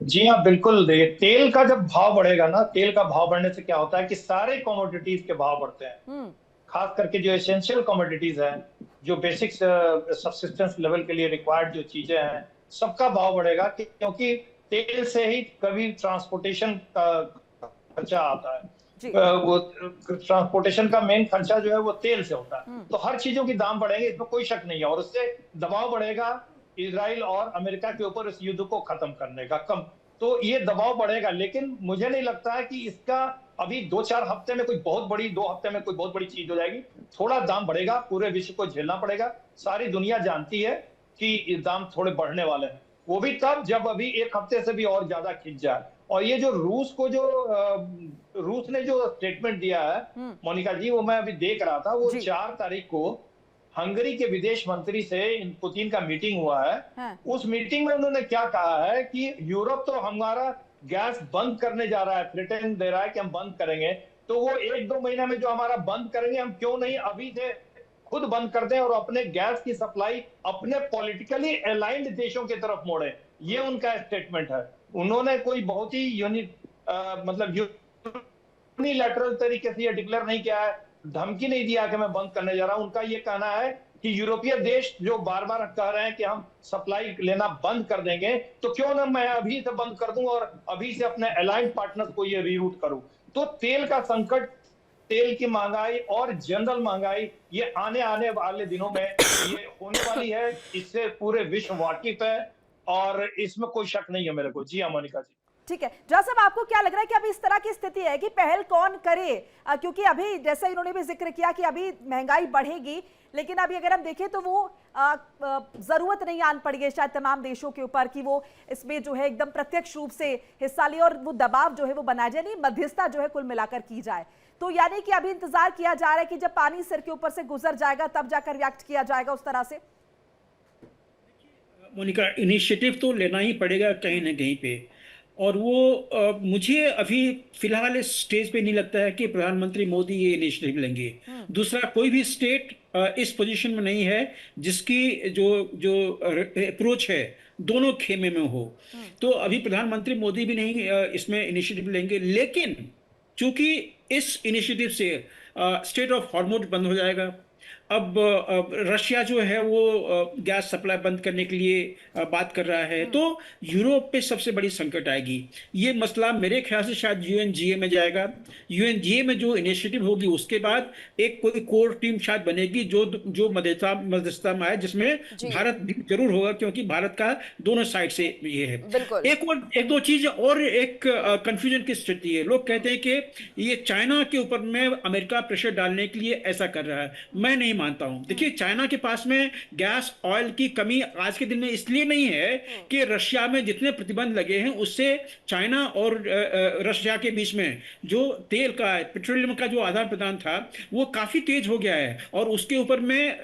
जी हाँ, बिल्कुल। तेल का जब भाव बढ़ेगा ना, तेल का भाव बढ़ने से क्या होता है कि सारे कमोडिटीज के भाव बढ़ते हैं। खास करके जो एसेंशियल कमोडिटीज हैं, जो बेसिक सब्सिस्टेंस लेवल के लिए रिक्वायर्ड जो चीजें हैं, सबका भाव बढ़ेगा, क्योंकि तेल से ही कभी ट्रांसपोर्टेशन का खर्चा आता है। वो ट्रांसपोर्टेशन का मेन खर्चा जो है वो तेल से होता है। तो हर चीजों की दाम बढ़ेंगे, इसमें कोई शक नहीं है, और उससे दबाव बढ़ेगा इजराइल और अमेरिका के ऊपर इस युद्ध को खत्म करने का। तो ये दबाव बढ़ेगा, लेकिन मुझे नहीं लगता है कि इसका अभी 2-4 हफ्ते में कोई बहुत बड़ी, 2 हफ्ते में कोई बहुत बड़ी चीज हो जाएगी। थोड़ा दाम बढ़ेगा, पूरे विश्व को झेलना पड़ेगा। सारी दुनिया जानती है कि दाम थोड़े बढ़ने वाले हैं, वो भी तब जब अभी एक हफ्ते से भी और ज्यादा खिंच जाए। और ये जो रूस ने जो स्टेटमेंट दिया है मोनिका जी, वो मैं अभी देख रहा था, वो 4 तारीख को हंगरी के विदेश मंत्री से पुतिन का मीटिंग हुआ है। हाँ। उस मीटिंग में उन्होंने क्या कहा है कि यूरोप तो हमारा गैस बंद करने जा रहा है, थ्रेटन दे रहा है कि हम बंद करेंगे, तो वो 1-2 महीना में जो हमारा बंद करेंगे, हम क्यों नहीं अभी से खुद बंद कर दें और अपने गैस की सप्लाई अपने पॉलिटिकली अलाइंड देशों की तरफ मोड़े। ये उनका स्टेटमेंट है। उन्होंने कोई बहुत ही मतलब यूनिलैटरल तरीके से ये डिक्लेयर नहीं किया है, धमकी नहीं दिया कि मैं बंद करने जा रहा हूं। उनका ये कहना है कि यूरोपीय देश जो बार बार कह रहे हैं कि हम सप्लाई लेना बंद कर देंगे, तो क्यों ना मैं अभी से बंद कर दूं और अभी से अपने अलाइंड पार्टनर्स को ये रीरूट करूं। तो तेल का संकट, तेल की महंगाई और जनरल महंगाई, ये आने वाले दिनों में ये होने वाली है। इससे पूरे विश्व वाकिफ है और इसमें कोई शक नहीं है मेरे को। जी हाँ मोनिका जी। ठीक है, जहाँ साहब आपको क्या लग रहा है कि अभी इस तरह की स्थिति है कि पहल कौन करे, क्योंकि अभी जैसे इन्होंने भी जिक्र किया कि अभी महंगाई बढ़ेगी, लेकिन अभी अगर हम देखें तो वो जरूरत नहीं आन पड़ी है शायद तमाम देशों के ऊपर कि वो इसमें जो है एकदम प्रत्यक्ष रूप से हिस्सा ले और वो दबाव जो है वो बनाया जाए, नहीं मध्यस्थता जो है कुल मिलाकर की जाए। तो यानी कि अभी इंतजार किया जा रहा है कि जब पानी सिर के ऊपर से गुजर जाएगा तब जाकर रिएक्ट किया जाएगा उस तरह से। मोनिका, इनिशिएटिव तो लेना ही पड़ेगा कहीं ना कहीं पे, और वो मुझे अभी फिलहाल इस स्टेज पे नहीं लगता है कि प्रधानमंत्री मोदी ये इनिशिएटिव लेंगे। दूसरा, कोई भी स्टेट इस पोजीशन में नहीं है जिसकी जो जो अप्रोच है दोनों खेमे में हो। तो अभी प्रधानमंत्री मोदी भी नहीं इसमें इनिशिएटिव लेंगे, लेकिन चूंकि इस इनिशिएटिव से स्टेट ऑफ हॉर्मुज बंद हो जाएगा। अब रशिया जो है वो गैस सप्लाई बंद करने के लिए बात कर रहा है, तो यूरोप पे सबसे बड़ी संकट आएगी। ये मसला मेरे ख्याल से शायद यूएनजीए में जाएगा। यूएनजीए में जो इनिशिएटिव होगी उसके बाद एक कोई कोर टीम शायद बनेगी जो मध्यस्थता में आए, जिसमें भारत भी जरूर होगा, क्योंकि भारत का दोनों साइड से ये है। एक दो चीज और, एक कंफ्यूजन की स्थिति है। लोग कहते हैं कि ये चाइना के ऊपर में अमेरिका प्रेशर डालने के लिए ऐसा कर रहा है। मैं नहीं मानता हूं। देखिए, चाइना के पास में गैस ऑयल की कमी आज के दिन में इसलिए नहीं है कि रशिया में जितने प्रतिबंध लगे हैं उससे चाइना और रशिया के बीच में जो तेल का, पेट्रोलियम का जो आदान प्रदान था वो काफी तेज हो गया है और उसके ऊपर में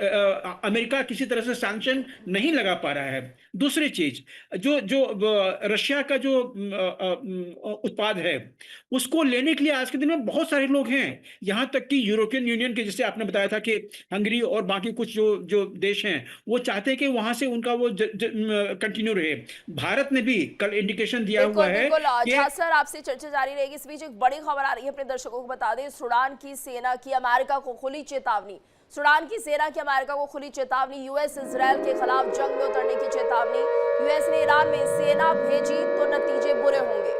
अमेरिका किसी तरह से सैंक्शन नहीं लगा पा रहा है। दूसरी चीज, जो रशिया का जो उत्पाद है उसको लेने के लिए आज के दिन में बहुत सारे लोग हैं, यहां तक कि यूरोपियन यूनियन के, जैसे आपने बताया था कि हंगरी और बाकी कुछ जो देश हैं वो चाहते हैं कि वहां से उनका वो कंटिन्यू रहे। भारत ने भी कल इंडिकेशन दिया हुआ है कि सर आपसे चर्चा जारी रहेगी। इस बीच एक बड़ी खबर आ रही है, अपने दर्शकों को बता दें, सूडान की सेना की अमेरिका को खुली चेतावनी। सूडान की सेना की अमेरिका को खुली चेतावनी। यूएस इजराइल के खिलाफ जंग में उतरने की चेतावनी। यूएस ने ईरान में सेना भेजी तो नतीजे बुरे होंगे।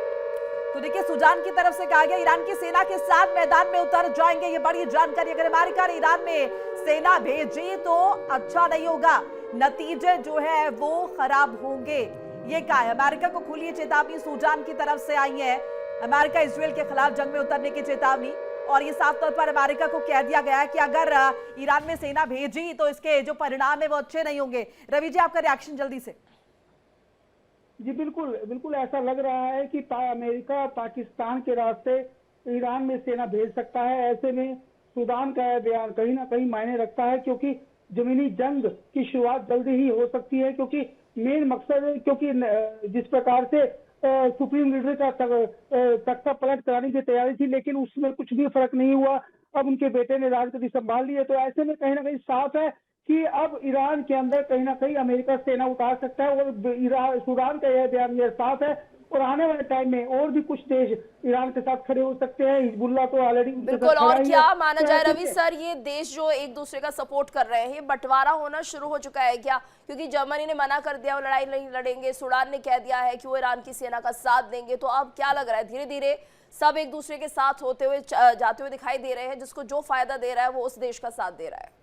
तो देखिए, सूडान की तरफ से कहा गया ईरान की सेना के साथ मैदान में उतर जाएंगे। ये बड़ी जानकारी। अगर अमेरिका ने ईरान में सेना भेजी तो अच्छा नहीं होगा, नतीजे जो है वो खराब होंगे। ये कहा है, अमेरिका को खुली चेतावनी सूडान की तरफ से आई है। अमेरिका इजराइल के खिलाफ जंग में उतरने की चेतावनी, और ये साफ तौर पर अमेरिका को कह दिया गया है कि अगर ईरान में सेना भेजी तो इसके जो परिणाम है वो अच्छे नहीं होंगे। रवि जी, आपका रिएक्शन जल्दी से। जी बिल्कुल ऐसा लग रहा है कि अमेरिका पाकिस्तान के रास्ते ईरान में सेना भेज सकता है। ऐसे में सूडान का बयान कहीं ना कहीं मायने रखता है, क्योंकि जमीनी जंग की शुरुआत जल्दी ही हो सकती है। क्योंकि मेन मकसद, क्योंकि जिस प्रकार से सुप्रीम लीडर का तख्ता पलट कराने की तैयारी थी, लेकिन उसमें कुछ भी फर्क नहीं हुआ। अब उनके बेटे ने राजगद्दी संभाल ली है, तो ऐसे में कहीं ना कहीं साफ है कि अब ईरान के अंदर कहीं ना कहीं अमेरिका सेना उतार सकता है। और सूडान का यह बयान यह साफ है, और आने वाले टाइम में और भी कुछ देश ईरान के साथ खड़े हो सकते हैं। हिजबुल्लाह तो ऑलरेडी बिल्कुल। और क्या माना जाए रवि सर, ये देश जो एक दूसरे का सपोर्ट कर रहे हैं, ये बंटवारा होना शुरू हो चुका है क्या? क्योंकि जर्मनी ने मना कर दिया वो लड़ाई नहीं लड़ेंगे, सूडान ने कह दिया है कि वो ईरान की सेना का साथ देंगे। तो अब क्या लग रहा है, धीरे धीरे सब एक दूसरे के साथ होते हुए जाते हुए दिखाई दे रहे हैं, जिसको जो फायदा दे रहा है वो उस देश का साथ दे रहा है।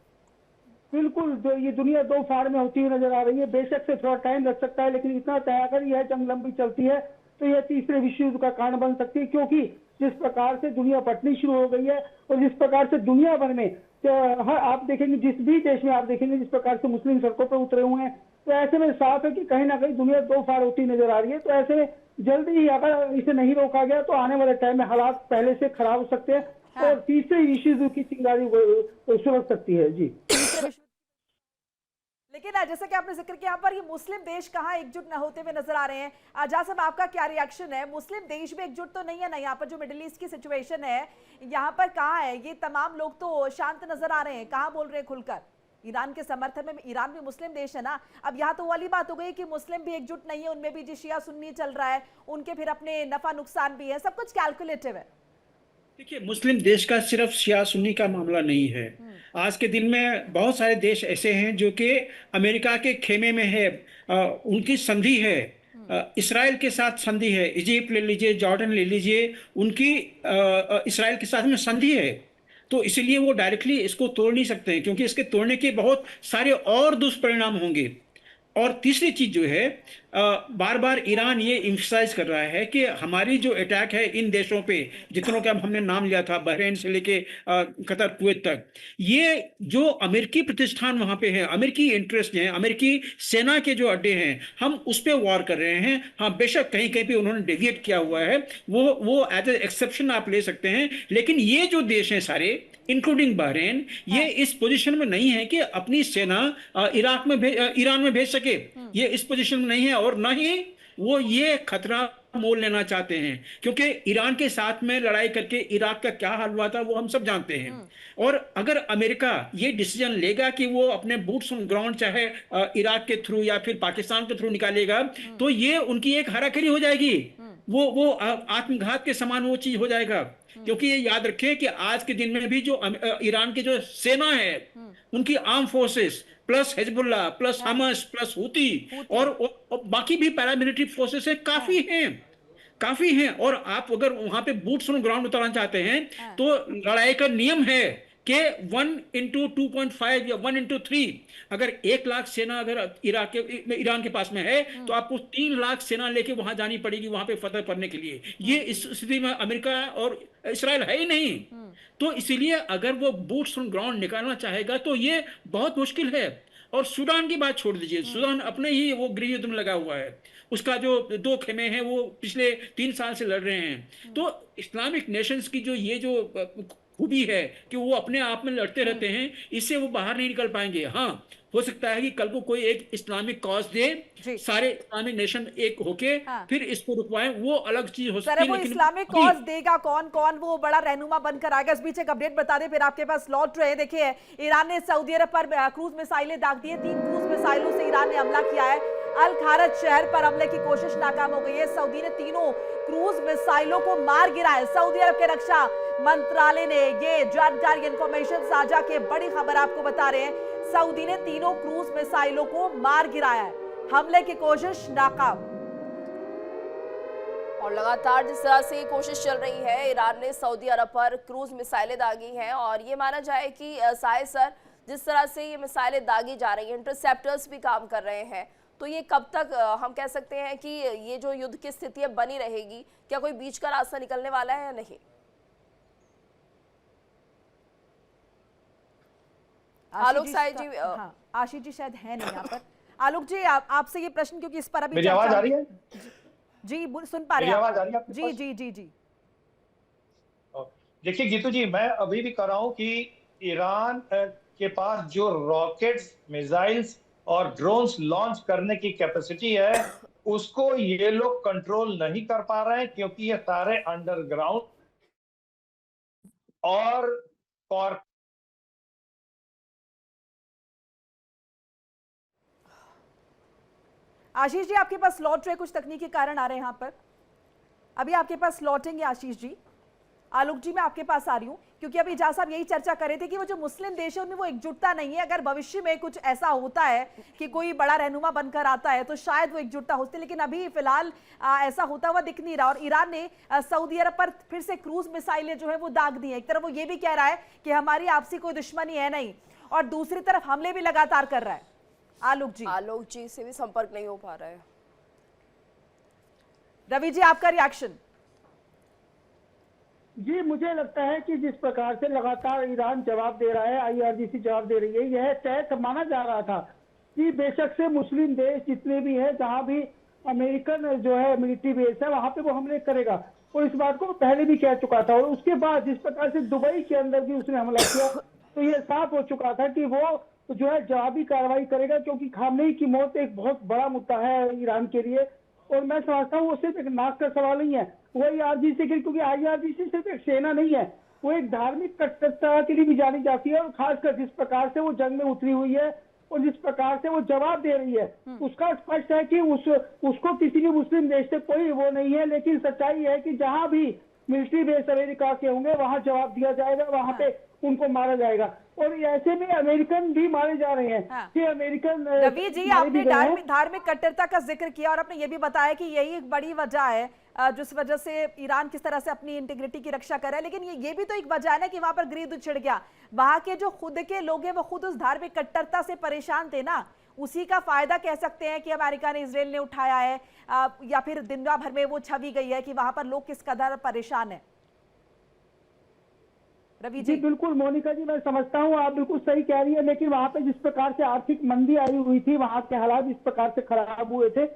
बिल्कुल, जो ये दुनिया दो फाड़ में होती हुई नजर आ रही है। बेशक से थोड़ा टाइम लग सकता है, लेकिन इतना तय अगर यह जंग लंबी चलती है तो यह तीसरे विश्व युद्ध का कारण बन सकती है। क्योंकि जिस प्रकार से दुनिया बंटनी शुरू हो गई है और जिस प्रकार से दुनिया भर में आप देखेंगे, जिस भी देश में आप देखेंगे जिस प्रकार से मुस्लिम सड़कों पर उतरे हुए हैं, तो ऐसे में साफ है कि कहीं ना कहीं दुनिया दो फाड़ होती नजर आ रही है। तो ऐसे में जल्दी ही अगर इसे नहीं रोका गया तो आने वाले टाइम में हालात पहले से खराब हो सकते हैं। हाँ। और तीसरे इश्यूज की चिंगारी सुलग सकती है। जी लेकिन जैसा कि आपने जिक्र किया, यहाँ पर ये मुस्लिम देश कहाँ एकजुट न होते हुए नजर आ रहे हैं। आजाद साहब, आपका क्या रिएक्शन है? मुस्लिम देश भी एकजुट तो नहीं है ना? यहाँ पर जो मिडिल ईस्ट की सिचुएशन है, यहाँ पर कहाँ है? ये तमाम लोग तो शांत नजर आ रहे हैं, कहाँ बोल रहे हैं खुलकर? ईरान के समर्थन में। ईरान भी मुस्लिम देश है ना। अब यहाँ तो वाली बात हो गई कि मुस्लिम भी एकजुट नहीं है, उनमें भी जी शिया सुन्नी चल रहा है, उनके फिर अपने नफा नुकसान भी है, सब कुछ कैलकुलेटिव है। देखिए, मुस्लिम देश का सिर्फ शिया सुन्नी का मामला नहीं है। आज के दिन में बहुत सारे देश ऐसे हैं जो कि अमेरिका के खेमे में है। उनकी संधि है, इसराइल के साथ संधि है। इजिप्ट ले लीजिए, जॉर्डन ले लीजिए, उनकी इसराइल के साथ में संधि है। तो इसलिए वो डायरेक्टली इसको तोड़ नहीं सकते हैं, क्योंकि इसके तोड़ने के बहुत सारे और दुष्परिणाम होंगे। और तीसरी चीज जो है, बार बार ईरान ये इम्फसाइज कर रहा है कि हमारी जो अटैक है इन देशों पे, जितनों का हमने नाम लिया था, बहरीन से लेके कतर कुवैत तक, ये जो अमेरिकी प्रतिष्ठान वहां पे हैं, अमेरिकी इंटरेस्ट हैं, अमेरिकी सेना के जो अड्डे हैं, हम उस पे वॉर कर रहे हैं। हाँ, बेशक कहीं कहीं पे उन्होंने डेविएट किया हुआ है, वो एज ए एक्सेप्शन आप ले सकते हैं। लेकिन ये जो देश हैं सारे, इंक्लूडिंग बहरीन, ये इस पोजीशन में नहीं है कि अपनी सेना ईरान में भेज सके। ये इस पोजीशन में नहीं है, और ना ही वो ये खतरा मोल लेना चाहते हैं, क्योंकि ईरान के साथ में लड़ाई करके इराक का क्या हाल हुआ था वो हम सब जानते हैं। और अगर अमेरिका ये डिसीजन लेगा कि वो अपने बूट्स ऑन ग्राउंड चाहे इराक के थ्रू या फिर पाकिस्तान के थ्रू निकालेगा, तो ये उनकी एक हराखरी हो जाएगी। वो आत्मघात के समान वो चीज हो जाएगा। क्योंकि ये याद रखें कि आज के दिन में भी जो ईरान की जो सेना है, उनकी arm forces plus Hezbollah plus Hamas plus Houthi और बाकी भी पैरामिलिट्री फोर्सेस है, काफी हैं। और आप अगर वहां पे बूट्स ऑन ग्राउंड उतारना चाहते हैं, तो लड़ाई का नियम है कि 1:2.5 या 1:3। अगर 1 लाख सेना अगर ईरान के पास में है, तो आपको 3 लाख सेना लेके वहां जानी पड़ेगी, वहां पे फतह करने के लिए। ये इस स्थिति में अमेरिका और इसराइल है ही नहीं। तो इसीलिए अगर वो बूट्स ऑन ग्राउंड निकालना चाहेगा तो ये बहुत मुश्किल है। और सूडान की बात छोड़ दीजिए, सूडान अपने ही वो गृह युद्ध में लगा हुआ है। उसका जो 2 खेमे हैं वो पिछले 3 साल से लड़ रहे हैं। तो इस्लामिक नेशंस की जो ये जो खूबी है कि वो अपने आप में लड़ते रहते हैं, इससे वो बाहर नहीं निकल पाएंगे। हाँ, हो सकता है कि कल को कोई एक इस्लामिक कॉज दे, सारे इस्लामिक नेशन एक होके फिर इसको रुकवाएं, वो अलग चीज हो सकती है। वो इस्लामिक कॉज देगा कौन वो बड़ा रहनुमा बनकर आएगा? इस बीच एक अपडेट बता दें, फिर आपके पास लौट रहे। देखिए, ईरान ने सऊदी अरब पर क्रूज मिसाइलें दाग दी है। 3 क्रूज मिसाइलों से ईरान ने हमला किया है। अल खारज शहर पर हमले की कोशिश नाकाम हो गई है। सऊदी ने तीनों क्रूज मिसाइलों को मार गिरा है। सऊदी अरब के रक्षा मंत्रालय ने ये जानकारी, इंफॉर्मेशन साझा की। बड़ी खबर आपको बता रहे हैं, सऊदी ने तीनों क्रूज मिसाइलों को मार गिराया है। हमले की कोशिश नाकाम। और लगातार जिस तरह से कोशिश चल रही है, ईरान ने सऊदी अरब पर क्रूज मिसाइलें दागी हैं, और ये माना जाए कि साहिद सर, जिस तरह से ये मिसाइलें दागी जा रही हैं, इंटरसेप्टर्स भी काम कर रहे हैं, तो ये कब तक हम कह सकते हैं कि ये जो युद्ध की स्थिति है बनी रहेगी? क्या कोई बीच का रास्ता निकलने वाला है या नहीं? आलोक साहिब जी, हाँ, आशीष जी शायद है नहीं यहाँ पर। आलोक जी, आपसे ये प्रश्न, क्योंकि इस पर अभी मेरी आवाज आ रही है? जी, सुन पा रहे हैं? आवाज आ रही है आपके जी जी जी जी। देखिए गीतू जी, मैं अभी भी कह रहा हूं कि ईरान के पास जो रॉकेट्स, मिसाइल्स और ड्रोन्स लॉन्च करने की कैपेसिटी है, उसको ये लोग कंट्रोल नहीं कर पा रहे हैं, क्योंकि ये सारे अंडरग्राउंड और आशीष जी, आपके पास लौट रहे, कुछ तकनीकी कारण आ रहे हैं यहाँ पर। अभी आपके पास लौटेंगे आशीष जी। आलोक जी, मैं आपके पास आ रही हूँ, क्योंकि अभी जहाँ साहब यही चर्चा कर रहे थे कि वो जो मुस्लिम देश है उनमें वो एकजुटता नहीं है। अगर भविष्य में कुछ ऐसा होता है कि कोई बड़ा रहनुमा बनकर आता है, तो शायद वो एकजुटता होती, लेकिन अभी फिलहाल ऐसा होता हुआ दिख नहीं रहा। और ईरान ने सऊदी अरब पर फिर से क्रूज मिसाइलें जो है वो दाग दी है। एक तरफ वो ये भी कह रहा है कि हमारी आपसी कोई दुश्मनी है नहीं, और दूसरी तरफ हमले भी लगातार कर रहा है। आलोक जी से भी संपर्क नहीं हो पा रहा है। रवि जी, आपका रिएक्शन? जी, मुझे लगता है कि जिस प्रकार से लगातार ईरान जवाब दे रहा है, IRGC जवाब दे रही है, यह तय माना जा रहा था कि बेशक से मुस्लिम देश जितने भी हैं, जहां भी अमेरिकन जो है मिलिट्री बेस है, वहां पे वो हमले करेगा, और इस बात को पहले भी कह चुका था। और उसके बाद जिस प्रकार से दुबई के अंदर भी उसने हमला किया, तो ये साफ हो चुका था कि वो जो है जवाबी कार्रवाई करेगा, क्योंकि खामनेई की मौत एक बहुत बड़ा मुद्दा है ईरान के लिए। और मैं समझता हूँ वो सिर्फ एक नाक का सवाल नहीं है, वो IRGC के, क्योंकि IRGC सिर्फ एक सेना नहीं है, वो एक धार्मिक कट्टरता के लिए भी जानी जाती है। और खासकर जिस प्रकार से वो जंग में उतरी हुई है और जिस प्रकार से वो जवाब दे रही है, उसका स्पष्ट है कि उसको किसी भी मुस्लिम देश से कोई वो नहीं है। लेकिन सच्चाई है कि जहां भी मिलिट्री बेस अमेरिका के होंगे, वहां जवाब दिया जाएगा, वहां पे उनको मारा जाएगा। और ऐसे में अमेरिकन भी मारे जा रहे हैं कि अमेरिकन रवि जी, आपने धार्मिक कट्टरता का जिक्र किया और आपने ये भी बताया कि यही एक बड़ी वजह है जिस वजह से ईरान किस तरह से अपनी इंटीग्रिटी की रक्षा कर रहा है। लेकिन ये भी तो एक वजह है ना कि वहां पर गृह युद्ध छिड़ गया। वहां के जो खुद के लोग हैं वो खुद उस धार्मिक कट्टरता से परेशान थे ना, उसी का फायदा कह सकते हैं कि अमेरिका ने, इजराइल ने उठाया है, या फिर दुनिया भर में वो छवि गई है कि वहां पर लोग किस कदर परेशान है। रवि जी बिल्कुल मोनिका जी, मैं समझता हूँ आप बिल्कुल सही कह रही है। लेकिन वहां पे जिस प्रकार से आर्थिक मंदी आई हुई थी, वहां के हालात जिस प्रकार से खराब हुए थे,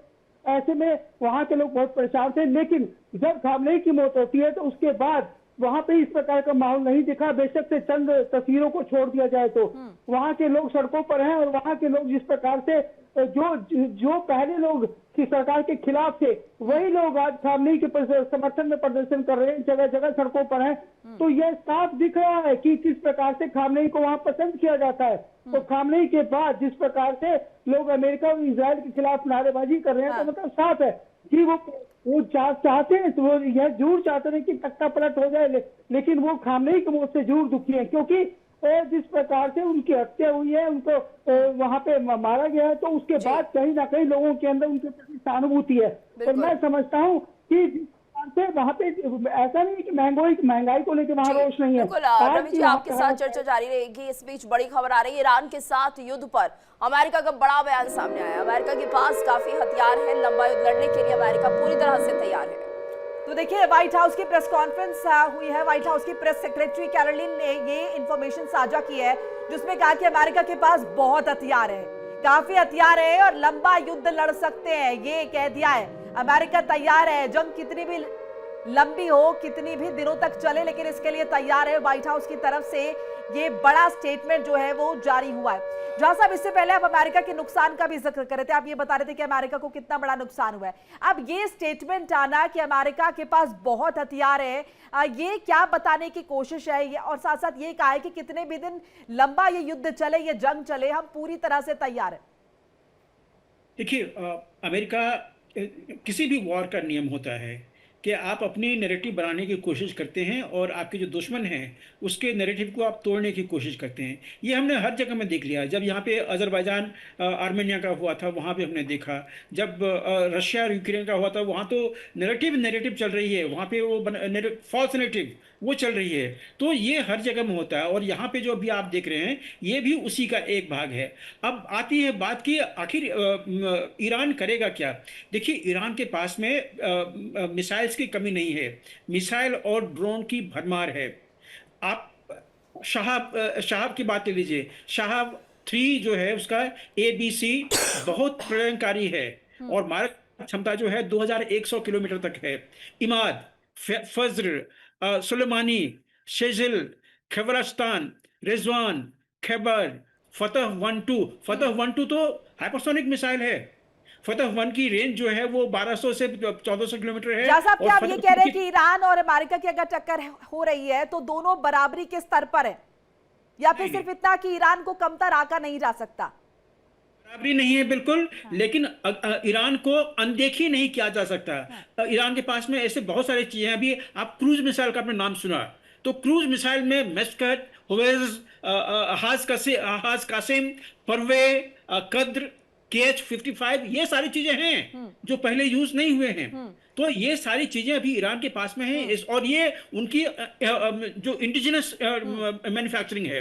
ऐसे में वहां के लोग बहुत परेशान थे। लेकिन जब खामनेई की मौत होती है तो उसके बाद वहां पे इस प्रकार का माहौल नहीं दिखा। बेशक से चंद तस्वीरों को छोड़ दिया जाए तो वहां के लोग सड़कों पर हैं, और वहां के लोग जिस प्रकार से जो पहले लोग की सरकार के खिलाफ थे, वही लोग आज खामनेई के समर्थन में प्रदर्शन कर रहे हैं, जगह जगह सड़कों पर हैं। तो यह साफ दिख रहा है कि किस प्रकार से खामनेई को वहां पसंद किया जाता है। तो खामनेई के बाद जिस प्रकार से लोग अमेरिका और इजराइल के खिलाफ नारेबाजी कर रहे हैं, तो मतलब साफ है कि वो चाहते हैं, तो वो यह जरूर चाहते हैं कि तख्ता पलट हो जाए। लेकिन वो खामनेई की मौत से जरूर दुखी है, क्योंकि जिस प्रकार से उनकी हत्या हुई है, उनको वहां पे मारा गया है, तो उसके बाद कहीं ना कहीं लोगों के अंदर उनके प्रति सहानुभूति है। और मैं समझता हूँ कि जिस प्रकार से वहाँ पे ऐसा नहीं कि महंगाई को लेकर वहाँ रोष नहीं है। बिल्कुल रवि जी, आपके साथ चर्चा जारी रहेगी। इस बीच बड़ी खबर आ रही है, ईरान के साथ युद्ध पर अमेरिका का बड़ा बयान सामने आया। अमेरिका के पास काफी हथियार है, लंबा युद्ध लड़ने के लिए अमेरिका पूरी तरह से तैयार है। तो देखिए, व्हाइट हाउस की प्रेस कॉन्फ्रेंस हुई है। व्हाइट हाउस की प्रेस सेक्रेटरी कैरोलिन ने ये इंफॉर्मेशन साझा की है, जिसमें कहा कि अमेरिका के पास बहुत हथियार है, काफी हथियार है और लंबा युद्ध लड़ सकते हैं। ये कह दिया है अमेरिका तैयार है, जंग कितनी भी लंबी हो, कितनी भी दिनों तक चले, लेकिन इसके लिए तैयार है। व्हाइट हाउस की तरफ से ये बड़ा स्टेटमेंट जो है वो जारी हुआ है। जहां साहब, इससे पहले आप अमेरिका के नुकसान का भी जिक्र कर रहे थे, आप ये बता रहे थे कि अमेरिका को कितना बड़ा नुकसान हुआ है। अब ये स्टेटमेंट आना कि अमेरिका के पास बहुत हथियार है, ये क्या बताने की कोशिश है? ये और साथ साथ ये कहा है कि कितने भी दिन लंबा ये युद्ध चले, ये जंग चले, हम पूरी तरह से तैयार है। देखिए, अमेरिका किसी भी वॉर का नियम होता है कि आप अपनी नैरेटिव बनाने की कोशिश करते हैं और आपके जो दुश्मन हैं उसके नैरेटिव को आप तोड़ने की कोशिश करते हैं। ये हमने हर जगह में देख लिया। जब यहाँ पे अज़रबैजान आर्मेनिया का हुआ था, वहाँ पे हमने देखा। जब रशिया और यूक्रेन का हुआ था, वहाँ तो नैरेटिव चल रही है, वहाँ पे वो फॉल्स नैरेटिव वो चल रही है। तो ये हर जगह में होता है, और यहाँ पे जो अभी आप देख रहे हैं ये भी उसी का एक भाग है। अब आती है बात कि आखिर ईरान करेगा क्या। देखिए, ईरान के पास में मिसाइल्स की कमी नहीं है, मिसाइल और ड्रोन की भरमार है। आप शहाब की बात ले लीजिए, शहाब 3 जो है उसका ABC बहुत प्रलयंकारी है और मारक क्षमता जो है 2100 किलोमीटर तक है। इमाद, फज्र, सुलेमानी, शेजिल, खबरस्तान, रिजवान, खैबर, फतह 1-2 तो हाइपरसोनिक मिसाइल है। फतह 1 की रेंज जो है वो 1200 से 1400 किलोमीटर है। साहब, क्या आप ये कह रहे हैं कि ईरान और अमेरिका की अगर टक्कर हो रही है तो दोनों बराबरी के स्तर पर है, या फिर सिर्फ इतना कि ईरान को कमतर आका नहीं जा सकता? बराबरी नहीं है बिल्कुल, लेकिन ईरान को अनदेखी नहीं किया जा सकता। ईरान के पास में ऐसे बहुत सारी चीजें हैं। अभी आप क्रूज मिसाइल का आपने नाम सुना, तो क्रूज मिसाइल में मस्कट, हुवेज, हाज कासिम, परवे, कद्र, KH-55 ये सारी चीजें हैं जो पहले यूज नहीं हुए हैं। तो ये सारी चीजें अभी ईरान के पास में हैं, और ये उनकी जो इंडिजिनस मैन्युफैक्चरिंग है,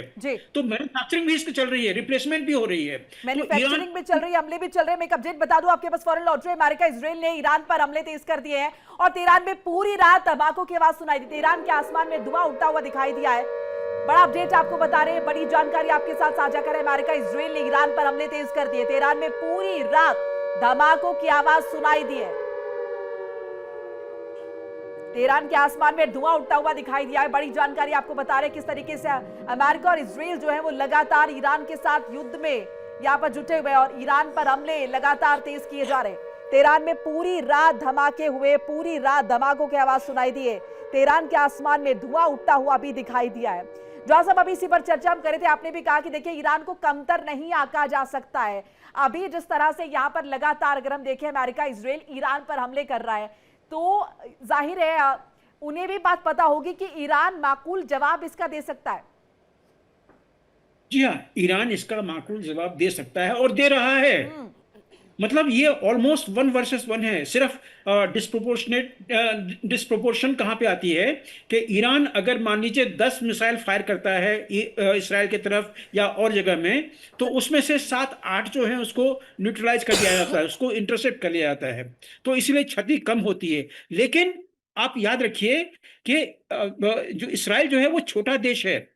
तो मैन्युफैक्चरिंग भी इसकी चल रही है, रिप्लेसमेंट भी हो रही है, मैन्युफैक्चरिंग भी चल रही है, हमले भी चल रहे हैं। मैं एक अपडेट बता दूं आपके पास फौरन लौट रहे हैं। अमेरिका इजराइल ने ईरान पर हमले तेज कर दिए हैं और तेहरान में पूरी रात धमाकों की आवाज सुनाई दी। तेहरान के आसमान में धुआं उठता हुआ दिखाई दिया है। बड़ा अपडेट आपको बता रहे हैं, बड़ी जानकारी आपके साथ साझा करें। अमेरिका इजराइल ने ईरान पर हमले तेज कर दिए। तेहरान में पूरी रात धमाकों की आवाज सुनाई दी है। तेहरान के आसमान में धुआं उठता हुआ दिखाई दिया है। बड़ी जानकारी आपको बता रहे हैं किस तरीके से अमेरिका और इजराइल जो है वो लगातार ईरान के साथ युद्ध में यहाँ पर जुटे हुए और ईरान पर हमले लगातार तेज किए जा रहे हैं। तेहरान में पूरी रात धमाके हुए, पूरी रात धमाकों की आवाज सुनाई दी है। तेहरान के आसमान में धुआं उठता हुआ भी दिखाई दिया है। जो सब अभी इसी पर चर्चा हम करे थे, आपने भी कहा कि देखिए ईरान को कमतर नहीं आंका जा सकता है। अभी जिस तरह से यहाँ पर लगातार अगर हम देखें अमेरिका इजराइल ईरान पर हमले कर रहा है तो जाहिर है उन्हें भी बात पता होगी कि ईरान माकूल जवाब इसका दे सकता है। जी हाँ, ईरान इसका माकूल जवाब दे सकता है और दे रहा है। मतलब ये ऑलमोस्ट 1 वर्सेस 1 है। सिर्फ डिस्प्रोपोर्शन कहाँ पे आती है कि ईरान अगर मान लीजिए 10 मिसाइल फायर करता है इसराइल की तरफ या और जगह में, तो उसमें से 7-8 जो है उसको न्यूट्रलाइज कर दिया जाता है, उसको इंटरसेप्ट कर लिया जाता है, तो इसलिए क्षति कम होती है। लेकिन आप याद रखिए कि जो इसराइल जो है वो छोटा देश है,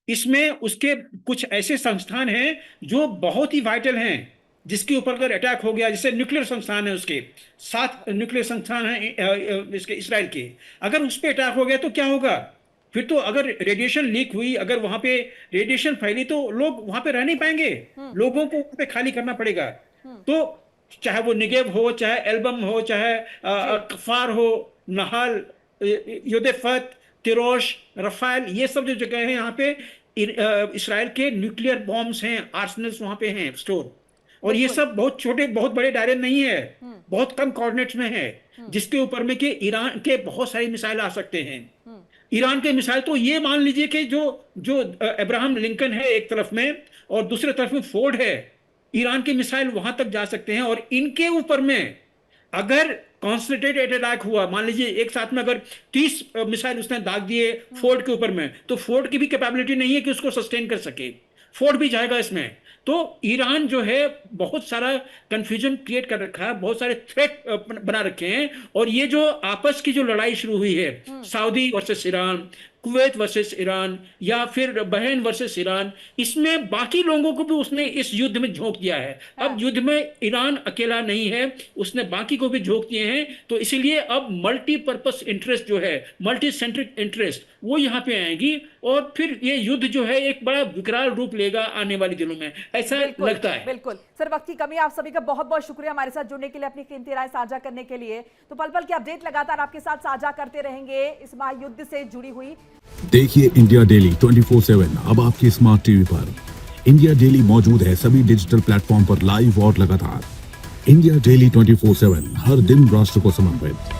इसमें उसके कुछ ऐसे संस्थान हैं जो बहुत ही वाइटल हैं, जिसके ऊपर अगर अटैक हो गया, जैसे न्यूक्लियर संस्थान है, उसके 7 न्यूक्लियर संस्थान हैं इसके इसराइल के, अगर उस पर अटैक हो गया तो क्या होगा? फिर तो अगर रेडिएशन लीक हुई, अगर वहां पे रेडिएशन फैली तो लोग वहां पे रह नहीं पाएंगे, लोगों को वहां पे खाली करना पड़ेगा। तो चाहे वो निगेव हो, चाहे एल्बम हो, चाहे कफार हो, नहाल, योदेफत, तिरोश, रफाल, ये सब जो जगह है यहाँ पे इसराइल के न्यूक्लियर बॉम्ब्स हैं, आर्सेनल्स वहां पे हैं स्टोर। और ये सब बहुत छोटे बहुत बड़े दायरे नहीं है, बहुत कम कोऑर्डिनेट्स में है, जिसके ऊपर में कि ईरान के बहुत सारी मिसाइल आ सकते हैं। ईरान के मिसाइल तो ये मान लीजिए कि जो अब्राहम लिंकन है एक तरफ में और दूसरे तरफ में फोर्ड है, ईरान के मिसाइल वहां तक जा सकते हैं। और इनके ऊपर में अगर कॉन्संट्रेटेड अटैक हुआ, मान लीजिए एक साथ में अगर 30 मिसाइल उसने दाग दिए फोर्ड के ऊपर में, तो फोर्ड की भी कैपेबिलिटी नहीं है कि उसको सस्टेन कर सके, फोर्ड भी जाएगा इसमें। तो ईरान जो है बहुत सारा कंफ्यूजन क्रिएट कर रखा है, बहुत सारे थ्रेट बना रखे हैं। और ये जो आपस की जो लड़ाई शुरू हुई है, Saudi versus Iran, Kuwait versus Iran, या फिर बहरीन वर्सेस ईरान, इसमें बाकी लोगों को भी उसने इस युद्ध में झोंक दिया है। अब युद्ध में ईरान अकेला नहीं है, उसने बाकी को भी झोंक दिए हैं। तो इसीलिए अब मल्टीपर्पस इंटरेस्ट जो है, मल्टी सेंट्रिक इंटरेस्ट, वो यहाँ पे आएंगी और फिर ये युद्ध जो है एक बड़ा विकराल रूप लेगा आने वाले दिनों में, ऐसा लगता है। बिल्कुल सर, वक्त की कमी। आप सभी का बहुत बहुत शुक्रिया हमारे साथ जुड़ने के लिए, अपनी कीमती राय साझा करने के लिए। तो पल पल की अपडेट लगातार आपके साथ साझा करते रहेंगे इस महायुद्ध से जुड़ी हुई। देखिए इंडिया डेली 24/7 अब आपकी स्मार्ट टीवी पर। इंडिया डेली मौजूद है सभी डिजिटल प्लेटफॉर्म पर लाइव और लगातार। इंडिया डेली 24/7 हर दिन राष्ट्र को समर्पित।